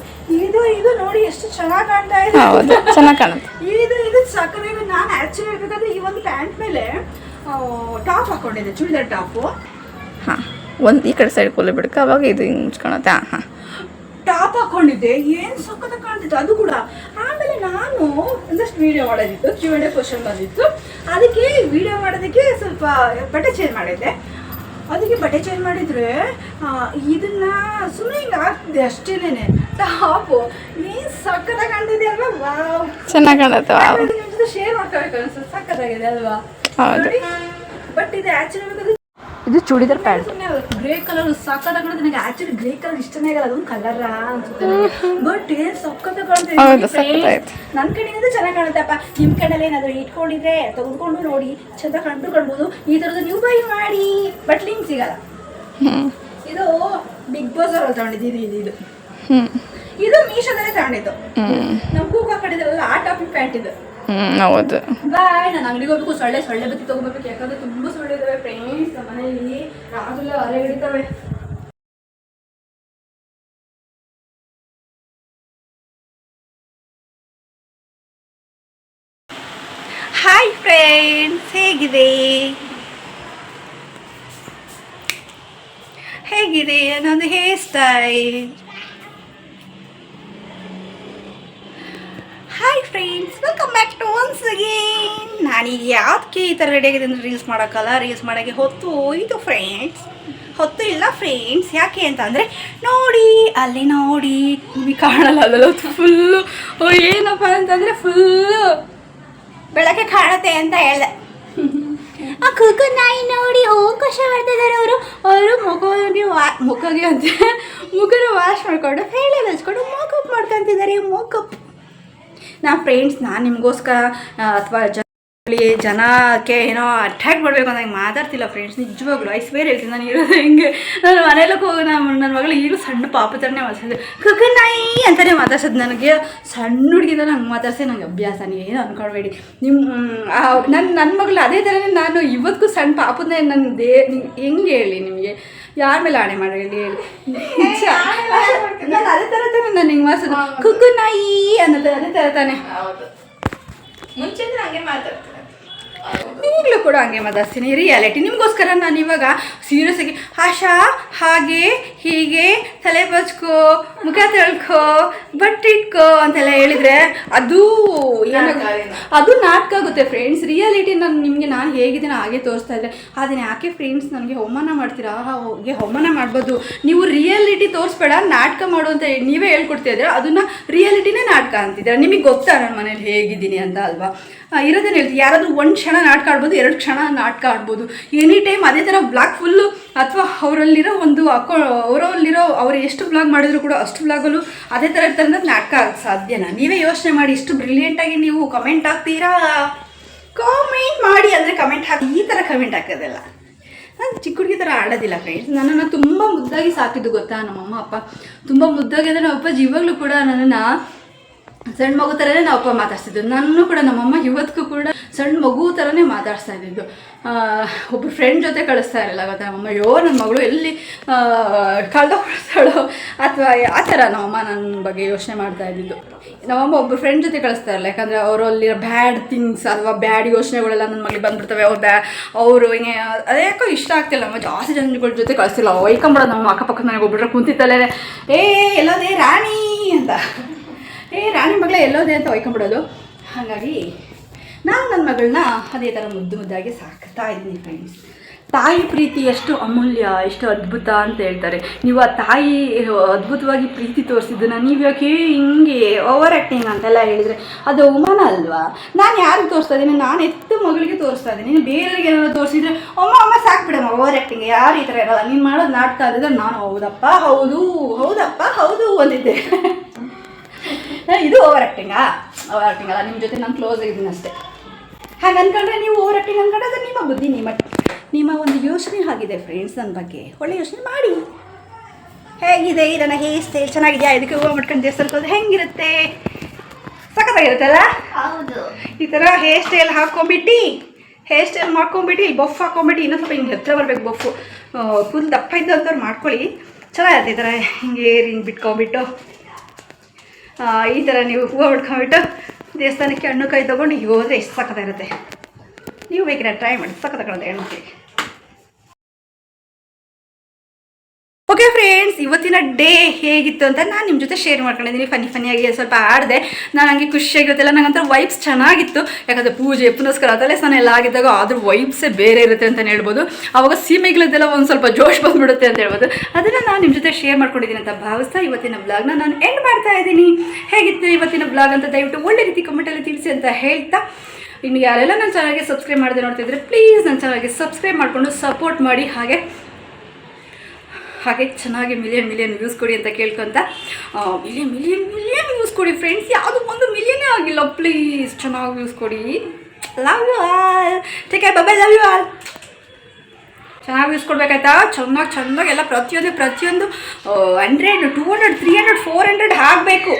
ಇದು ನೋಡಿ ಎಷ್ಟು ಚೆನ್ನಾಗಿ ಕಾಣ್ತಾ ಇದೆ. ಹೌದು, ಚೆನ್ನಾಗಿ ಕಾಣುತ್ತೆ. ಇದು ಸಕ್ಕತ್ತಾಗಿದೆ. ನಾನು ಆ್ಯಕ್ಚುಲಿ ಹೇಳ್ಬೇಕಾದ್ರೆ ಈ ಒಂದು ಪ್ಯಾಂಟ್ ಮೇಲೆ ಟಾಪ್ ಹಾಕೊಂಡಿದ್ದೆ, ಚೂಡಿದಾರ್ ಟಾಪು. ಹಾಂ, ಒಂದು ಈ ಕಡೆ ಸೈಡ್ ಕೂಲಿ ಬಿಡ್ಕ, ಅವಾಗ ಇದು ಹಿಂಗೆ ಕಾಣುತ್ತೆ. ಹಾಂ ಹಾಂ, ಟಾಪ್ ಹಾಕೊಂಡಿದ್ದೆ, ಏನು ಸಕ್ಕತ್ತಾಗಿ ಕಾಣ್ತಿತ್ತು ಅದು ಕೂಡ. ಆಮೇಲೆ ನಾನು ಒಂದಷ್ಟು ವೀಡಿಯೋ ಮಾಡೋದಿತ್ತು, Q&A ಕ್ವಶನ್ ಬಂದಿತ್ತು. ಅದಕ್ಕೆ ವೀಡಿಯೋ ಮಾಡೋದಕ್ಕೆ ಸ್ವಲ್ಪ ಬಟ್ಟೆ ಚೇಂಜ್ ಮಾಡಿದ್ದೆ. ಅದಕ್ಕೆ ಬಟ್ಟೆ ಚೇಂಜ್ ಮಾಡಿದರೆ ಇದನ್ನ ಸುಮ್ಮನೆ ಹಿಂಗೆ ಆಗ್ತಿದೆ ಅಷ್ಟೇನೆ. ಟಾಪು ಏನು ಸಕ್ಕತ್ತಾಗಿ ಕಾಣ್ತಿದೆ ಅಲ್ವಾ? ವಾವ್, ಚೆನ್ನಾಗಿ ಕಾಣುತ್ತೆ. ನಿಮ್ಮ ಜೊತೆ ಶೇರ್ ಮಾಡ್ಕೋಬೇಕು ಅನ್ಸುತ್ತೆ. ಸಕ್ಕತ್ತಾಗಿದೆ ಅಲ್ವಾ? ಹೌದು. ಬಟ್ ಇದು ಆ್ಯಕ್ಚುಲಿ ಇದು ಚೂಡಿದಾರ್ ಪ್ಯಾಂಟ್. ಗ್ರೇ ಕಲರ್ ಸಕ್ಕತ್ತಾಗಿ ಕಾಣುತ್ತೆ. ನನಗೆ ಆ್ಯಕ್ಚುಲಿ ಗ್ರೇ ಕಲರ್ ಇಷ್ಟನೇ ಆಗಲ್ಲ, ಅದೊಂದು ಕಲರ ಅನ್ಸುತ್ತೆ. ಬಟ್ ಏನು ಸಕ್ಕತ್ತಾಗಿ ಕಾಣುತ್ತೆ. ನನ್ನ ಕಡೆಯಿಂದ ಚೆನ್ನಾಗಿ ಕಾಣುತ್ತಪ್ಪ. ನಿಮ್ಮ ಕಡೆಯಲ್ಲಿ ಏನಾದರೂ ಇಟ್ಕೊಂಡಿದ್ರೆ ತೆಗೆದುಕೊಂಡು ನೋಡಿ, ಚೆಂದ ಕಂಡುಕೊಳ್ಬೋದು. ಈ ಥರದ್ದು ನೀವು ಬೈ ಮಾಡಿ, ಬಟ್ ಲಿಂಕ್ ಸಿಗಲ್ಲ. ಇದು ಬಿಗ್ ಬಾಸ್ ಅವರಲ್ಲಿ ತಗೊಂಡಿದ್ದು. ಇದು ಮೀಶೋದಲ್ಲೇ ತಗೊಂಡಿದ್ದು. ನಮ್ಮ ಕೂಕ ಕಡಿದ್ರಲ್ಲ ಆ ಟಾಪಿಕ್ ಪ್ಯಾಂಟ್ ಇದು. ಹೌದು. ಬಾಯ್, ನಾನು ಅಂಗಡಿಗೆ ಹೋಗ್ಬೇಕು. ಸೊಳ್ಳೆ ಬತ್ತಿ ತಗೋಬೇಕು, ಯಾಕಂದ್ರೆ ತುಂಬಾ ಸೊಳ್ಳೆ ಇದಾವೆ ಫ್ರೆಂಡ್ಸ್ ಮನೆಯಲ್ಲಿ. ರಾತ್ರಿ ಅಲೆ ಹಿಡಿತವೆ. ಹಾಯ್ ಫ್ರೆಂಡ್ಸ್, ಹೇಗಿದೆ ನನ್ನದು hairstyle? Hi friends, welcome back to once again. ನಾನೀಗ ಯಾಕೆ ಈ ಥರ ರೆಡಿ ಆಗಿದೆ ಅಂದರೆ ರೀಲ್ಸ್ ಮಾಡೋಕ್ಕಲ್ಲ. ರೀಲ್ಸ್ ಮಾಡೋಕ್ಕೆ ಹೊತ್ತು ಹೋಯಿತು ಫ್ರೆಂಡ್ಸ್. ಹೊತ್ತು ಇಲ್ಲ ಫ್ರೆಂಡ್ಸ್. ಯಾಕೆ ಅಂತ ಅಂದರೆ ನೋಡಿ, ಅಲ್ಲಿ ನೋಡಿ, ನಿಮಗೆ ಕಾಣಲ್ಲ ಅಲ್ಲ ಫುಲ್ಲು. ಏನಪ್ಪ ಅಂತಂದರೆ ಫುಲ್ಲು ಬೆಳಗ್ಗೆ ಕಾಣುತ್ತೆ ಅಂತ ಹೇಳ್ದೆ. ಆ ಕುಕ್ಕು ನಾಯಿ ನೋಡಿ ಹೋಗಿ ಕಷ್ಟ ಮಾಡ್ತಿದ್ದಾರೆ ಅವರು ಮುಖನ ವಾಶ್ ಮಾಡಿಕೊಂಡು ಹೇಳಿ ಹಚ್ಕೊಂಡು ಮೇಕಪ್ ಮಾಡ್ಕೊತಿದ್ದಾರೆ. ಮೇಕಪ್ ಫ್ರೆಂಡ್ಸ್, ನಾನು ನಿಮಗೋಸ್ಕರ ಅಥವಾ ಜನಕ್ಕೆ ಏನೋ ಅಟ್ರಾಕ್ಟ್ ಮಾಡಬೇಕು ಅಂತ ಮಾತಾಡ್ತಿಲ್ಲ ಫ್ರೆಂಡ್ಸ್. ನಿಜವಾಗ್ಲು ಐಸ್ವೇರ್ ಹೇಳ್ತೀನಿ. ನಾನು ಇರೋದು ಹಿಂಗೆ. ನಾನು ಮನೆಯಲ್ಲಕ್ಕೆ ಹೋಗಿ ನನ್ನ ಮಗಳು ಈಗಲೂ ಸಣ್ಣ ಪಾಪ ಥರನೇ ಮಾತಾಡ್ಸಿದ್ದೆ. ಕುಕ್ಕನಾಯಿ ಅಂತಲೇ ಮಾತಾಡ್ಸೋದು. ನನಗೆ ಸಣ್ಣ ಹುಡುಗಿಂದ ನಂಗೆ ಮಾತಾಡ್ಸಿ ನನಗೆ ಅಭ್ಯಾಸ. ನೀವೇನು ಅಂದ್ಕೊಳ್ಬೇಡಿ. ನನ್ನ ಮಗಳು ಅದೇ ಥರನೇ. ನಾನು ಇವತ್ತಿಗೂ ಸಣ್ಣ ಪಾಪದನ್ನೇ ನನ್ನ ಹೆಂಗೆ ಹೇಳಿ ನಿಮಗೆ, ಯಾರ ಮೇಲೆ ಆಣೆ ಮಾಡಿ ಹೇಳಿ ನಾನು ಅದೇ ಥರ ತಾನೆ ನಾನು ಹಿಂಗೆ ಮಾಡ್ಸೋದು. ಕುಕ್ಕನಾಯಿ ಅನ್ನೋದು ಅದೇ ಥರ ತಾನೆ. ಮುಂಚೆ ಹಂಗೆ ಮಾತಾಡ್ತೀನಿ, ಈಗಲೂ ಕೂಡ ಹಂಗೆ ಮಾತಾಡ್ತೀನಿ. ರಿಯಾಲಿಟಿ ನಿಮಗೋಸ್ಕರ ನಾನು ಇವಾಗ ಸೀರಿಯಸ್ ಆಗಿ ಆಶಾ ಹಾಗೆ ಹೀಗೆ ತಲೆ ಬಚ್ಕೋ, ಮುಖ ತೊಳ್ಕೋ, ಬಟ್ಟೆ ಇಟ್ಕೋ ಅಂತೆಲ್ಲ ಹೇಳಿದರೆ ಅದು ಅದು ನಾಟಕ ಆಗುತ್ತೆ ಫ್ರೆಂಡ್ಸ್. ರಿಯಾಲಿಟಿ ನಾನು ಹೇಗಿದ್ದೀನೋ ಹಾಗೆ ತೋರಿಸ್ತಾ ಇದ್ದೆ. ಅದನ್ನ ಯಾಕೆ ಫ್ರೆಂಡ್ಸ್ ನನಗೆ ಅವಮಾನ ಮಾಡ್ತೀರಾ? ಹಾಗೆ ಅವಮಾನ ಮಾಡ್ಬೋದು. ನೀವು ರಿಯಾಲಿಟಿ ತೋರಿಸ್ಬೇಡ, ನಾಟಕ ಮಾಡು ಅಂತ ನೀವೇ ಹೇಳ್ಕೊಡ್ತಾ ಇದ್ದೀರಾ. ಅದನ್ನು ರಿಯಾಲಿಟಿನೇ ನಾಟಕ ಅಂತಿದ್ದೀರಾ. ನಿಮಗೆ ಗೊತ್ತಾ ನಾನು ಮನೇಲಿ ಹೇಗಿದ್ದೀನಿ ಅಂತ ಅಲ್ವಾ? ಇರೋದೇನು ಹೇಳ್ತೀವಿ. ಯಾರಾದರೂ ಒಂದು ಕ್ಷಣ ನಾಟಕ ಆಡ್ಬೋದು, 2 ಕ್ಷಣ ನಾಟಕ ಆಡ್ಬೋದು. ಎನಿ ಟೈಮ್ ಅದೇ ಥರ ಬ್ಲಾಗ್ ಫುಲ್ಲು ಅಥವಾ ಅವರಲ್ಲಿರೋ ಒಂದು ಅವ್ರು ಎಷ್ಟು ಬ್ಲಾಗ್ ಮಾಡಿದ್ರು ಕೂಡ ಅಷ್ಟು ಬ್ಲಾಗಲ್ಲೂ ಅದೇ ಥರ ಇರ್ತಾರೆ ಅನ್ನೋದು ನಾಟಕ ಆಗಕ್ಕೆ ಸಾಧ್ಯನಾ? ನೀವೇ ಯೋಚನೆ ಮಾಡಿ. ಇಷ್ಟು ಬ್ರಿಲಿಯಂಟಾಗಿ ನೀವು ಕಮೆಂಟ್ ಹಾಕ್ತೀರಾ? ಕಾಮೆಂಟ್ ಮಾಡಿ ಅಂದರೆ ಕಮೆಂಟ್ ಹಾಕಿ. ಈ ಥರ ಕಮೆಂಟ್ ಹಾಕೋದಿಲ್ಲ. ನಾನು ಚಿಕ್ಕ ಹುಡುಗಿ ಥರ ಆಡೋದಿಲ್ಲ ಫ್ರೆಂಡ್ಸ್. ನನ್ನನ್ನು ತುಂಬ ಮುದ್ದಾಗಿ ಸಾಕಿದ್ದು ಗೊತ್ತಾ ನಮ್ಮಮ್ಮ ಅಪ್ಪ. ತುಂಬ ಮುದ್ದಾಗಿ ಅಂದರೆ ನಮ್ಮ ಅಪ್ಪಾಜಿ ಇವಾಗಲೂ ಕೂಡ ನನ್ನನ್ನು ಸಣ್ಣ ಮಗು ಥರನೇ ನಾವು ಅಪ್ಪ ಮಾತಾಡ್ತಿದ್ದು. ನಾನು ಕೂಡ ನಮ್ಮಮ್ಮ ಇವತ್ತಿಗೂ ಕೂಡ ಸಣ್ಣ ಮಗು ಥರನೇ ಮಾತಾಡ್ಸ್ತಾ ಇದ್ದಿದ್ದು. ಒಬ್ಬ ಫ್ರೆಂಡ್ ಜೊತೆ ಕಳಿಸ್ತಾ ಇರಲಿಲ್ಲ ಗೊತ್ತಾ ನಮ್ಮಮ್ಮ. ನನ್ನ ಮಗಳು ಎಲ್ಲಿ ಕಳೆದೋಗ್ಬಿಡ್ತಾಳೋ ಅಥವಾ ಆ ಥರ ನಮ್ಮಮ್ಮ ನನ್ನ ಬಗ್ಗೆ ಯೋಚನೆ ಮಾಡ್ತಾ ಇದ್ದಿದ್ದು. ನಮ್ಮಮ್ಮ ಒಬ್ಬ ಫ್ರೆಂಡ್ ಜೊತೆ ಕಳಿಸ್ತಾ ಇರಲ್ಲ, ಯಾಕಂದರೆ ಅವರಲ್ಲಿರೋ ಬ್ಯಾಡ್ ಥಿಂಗ್ಸ್ ಅಥವಾ ಬ್ಯಾಡ್ ಯೋಚನೆಗಳೆಲ್ಲ ನನ್ನ ಮಗಳಿಗೆ ಬಂದುಬಿಡ್ತವೆ. ಅವರು ಹಿಂಗೆ ಅದ್ಯಾಕೋ ಇಷ್ಟ ಆಗ್ತಿಲ್ಲ. ನಮ್ಮ ಜಾಸ್ತಿ ಜನಗಳ ಜೊತೆ ಕಳಿಸ್ತಿಲ್ಲ. ಒಯ್ಕೊಂಬಿಡೋದು ನಮ್ಮ ಅಕ್ಕಪಕ್ಕ ನನಗೆ ಒಬ್ಬರು ಕುಂತಿತ್ತಲ್ಲೇ ಎಲ್ಲೋದೇ ರಾಣಿ ಅಂತ, ರಾಣಿ ಮಗಳೇ ಎಲ್ಲೋದೆ ಅಂತ ಒಯ್ಕೊಂಬಿಡೋದು. ಹಾಗಾಗಿ ನಾನು ನನ್ನ ಮಗಳನ್ನ ಅದೇ ಥರ ಮುದ್ದಾಗಿ ಸಾಕ್ತಾ ಇದ್ದೀನಿ ಫ್ರೆಂಡ್ಸ್. ತಾಯಿ ಪ್ರೀತಿ ಎಷ್ಟು ಅಮೂಲ್ಯ, ಎಷ್ಟು ಅದ್ಭುತ ಅಂತ ಹೇಳ್ತಾರೆ. ನೀವು ಆ ತಾಯಿ ಅದ್ಭುತವಾಗಿ ಪ್ರೀತಿ ತೋರಿಸಿದ್ದನ್ನು ನೀವು ಯಾಕೆ ಹಿಂಗೆ ಓವರ್ ಆ್ಯಕ್ಟಿಂಗ್ ಅಂತೆಲ್ಲ ಹೇಳಿದರೆ ಅದು ಅವಮಾನ ಅಲ್ವಾ? ನಾನು ಯಾರಿಗೆ ತೋರಿಸ್ತಾ ಇದ್ದೀನಿ? ನಾನು ಎತ್ತು ಮಗಳಿಗೆ ತೋರಿಸ್ತಾ ಇದ್ದೀನಿ. ನೀನು ಬೇರೆಯವ್ರಿಗೆ ಏನಾದ್ರು ತೋರಿಸಿದ್ರೆ ಅಮ್ಮ ಸಾಕ್ಬಿಡಮ್ಮ, ಓವರ್ ಆ್ಯಕ್ಟಿಂಗ್ ಯಾರು ಈ ಥರ ಇರೋಲ್ಲ. ನೀನು ಮಾಡೋದು ನಾಟಕ ಅಂದಿದ್ರೆ ನಾನು ಹೌದಪ್ಪ ಹೌದು ಅಂದಿದ್ದೆ. ಇದು ಓವರ್ ಆ್ಯಕ್ಟಿಂಗಾ? ಓವರ್ ಆ್ಯಕ್ಟಿಂಗ್ ಅಲ್ಲ. ನಿಮ್ಮ ಜೊತೆ ನಾನು ಕ್ಲೋಸ್ ಆಗಿದ್ದೀನಿ ಅಷ್ಟೇ. ಹಾಗೆ ಅಂದ್ಕೊಂಡ್ರೆ ನೀವು ಓವರ್ ಆ್ಯಕ್ಟಿಂಗ್ ಅಂದ್ಕೊಂಡ್ರೆ ಅದು ನಿಮ್ಮ ಬುದ್ಧಿ, ನಿಮ್ಮ ಒಂದು ಯೋಚನೆ ಆಗಿದೆ ಫ್ರೆಂಡ್ಸ್. ನನ್ನ ಬಗ್ಗೆ ಒಳ್ಳೆ ಯೋಚನೆ ಮಾಡಿ. ಹೇಗಿದೆ ನನ್ನ ಹೇರ್ ಸ್ಟೈಲ್? ಚೆನ್ನಾಗಿದೆಯಾ? ಇದಕ್ಕೆ ಹೂವು ಮಾಡ್ಕೊಂಡು ದೇವಸ್ಥಾನಕ್ಕೆ ಹೋದ್ರೆ ಹೆಂಗಿರುತ್ತೆ? ಸಖತ್ತಾಗಿರುತ್ತಲ್ಲ. ಹೌದು. ಈ ಥರ ಹೇರ್ ಸ್ಟೈಲ್ ಹಾಕ್ಕೊಂಬಿಟ್ಟು ಇಲ್ಲಿ ಬಫ್ ಹಾಕ್ಕೊಂಬಿಟ್ಟು ಇನ್ನೂ ಸ್ವಲ್ಪ ಹಿಂಗೆ ಹತ್ರ ಬರ್ಬೇಕು. ಬಫ್ಫು ಫುಲ್ ದಪ್ಪ ಇದ್ದಂಥವ್ರು ಮಾಡ್ಕೊಳ್ಳಿ, ಚೆನ್ನಾಗಿರುತ್ತೆ. ಈ ಥರ ಹಿಂಗೆ ಹಿಂಗೆ ಬಿಟ್ಕೊಂಬಿಟ್ಟು ಈ ಥರ ನೀವು ಹೂವು ಬಿಟ್ಕೊಂಬಿಟ್ಟು ದೇವಸ್ಥಾನಕ್ಕೆ ಹಣ್ಣು ಕಾಯಿ ತೊಗೊಂಡು ಈಗ ಹೋದರೆ ಎಷ್ಟು ಸಖತ್ತಾಗಿರುತ್ತೆ. ನೀವು ಬೇಕಿದ್ರೆ ಟ್ರೈ ಮಾಡಿ, ಸಖತ್ತಾಗಿರುತ್ತೆ ಹೆಣ್ಮಕ್ಳಿಗೆ. ಓಕೆ ಫ್ರೆಂಡ್ಸ್, ಇವತ್ತಿನ ಡೇ ಹೇಗಿತ್ತು ಅಂತ ನಾನು ನಿಮ್ಮ ಜೊತೆ ಶೇರ್ ಮಾಡ್ಕೊಂಡಿದ್ದೀನಿ. ಫನ್ನಿಯಾಗಿ ಸ್ವಲ್ಪ ಆಡಿದೆ. ನಾನು ಹಂಗೆ ಖುಷಿಯಾಗಿರುತ್ತಲ್ಲ, ನಂಗಂತ ವೈಬ್ಸ್ ಚೆನ್ನಾಗಿತ್ತು. ಯಾಕಂದರೆ ಪೂಜೆ ಪುನಸ್ಕಾರ ಅದಲ್ಲೇ ಸ್ನಾನ ಎಲ್ಲ ಆಗಿದ್ದಾಗ ಅದ್ರ ವೈಬ್ಸೇ ಬೇರೆ ಇರುತ್ತೆ ಅಂತಲೇ ಹೇಳ್ಬೋದು. ಆವಾಗ ಸೀಮೆಗಳದ್ದೆಲ್ಲ ಒಂದು ಸ್ವಲ್ಪ ಜೋಶ್ ಬಂದುಬಿಡುತ್ತೆ ಅಂತ ಹೇಳ್ಬೋದು. ಅದನ್ನು ನಾನು ನಿಮ್ಮ ಜೊತೆ ಶೇರ್ ಮಾಡ್ಕೊಂಡಿದ್ದೀನಿ ಅಂತ ಭಾವಿಸ್ತಾ ಇವತ್ತಿನ ಬ್ಲಾಗ್ನ ನಾನು ಎಂಡ್ ಮಾಡ್ತಾ ಇದ್ದೀನಿ. ಹೇಗಿತ್ತು ಇವತ್ತಿನ ಬ್ಲಾಗ್ ಅಂತ ದಯವಿಟ್ಟು ಒಳ್ಳೆ ರೀತಿ ಕಮೆಂಟಲ್ಲಿ ತಿಳಿಸಿ ಅಂತ ಹೇಳ್ತಾ, ಇನ್ನು ಯಾರೆಲ್ಲ ನನ್ನ ಚಾನಲ್ಗೆ ಸಬ್ಸ್ಕ್ರೈಬ್ ಮಾಡದೆ ನೋಡ್ತಿದ್ರೆ ಪ್ಲೀಸ್ ನನ್ನ ಚಾನಲ್ಗೆ ಸಬ್ಸ್ಕ್ರೈಬ್ ಮಾಡಿಕೊಂಡು ಸಪೋರ್ಟ್ ಮಾಡಿ. ಹಾಗೆ ಚೆನ್ನಾಗಿ ಮಿಲಿಯನ್ ವ್ಯೂಸ್ ಕೊಡಿ ಅಂತ ಕೇಳ್ಕೊತ, ಮಿಲಿಯನ್ ವ್ಯೂಸ್ ಕೊಡಿ ಫ್ರೆಂಡ್ಸ್. ಯಾವುದು ಒಂದು ಮಿಲಿಯನ್ನೇ ಆಗಿಲ್ಲ, ಪ್ಲೀಸ್ ಚೆನ್ನಾಗಿ ವ್ಯೂಸ್ ಕೊಡಿ. Love you all, take care, bye, love you all. ಚೆನ್ನಾಗಿ ವ್ಯೂಸ್ ಕೊಡ್ಬೇಕಾಯ್ತಾ? ಚೆನ್ನಾಗಿ ಎಲ್ಲ ಪ್ರತಿಯೊಂದು 100, 200, 300, 400 ಆಗಬೇಕು.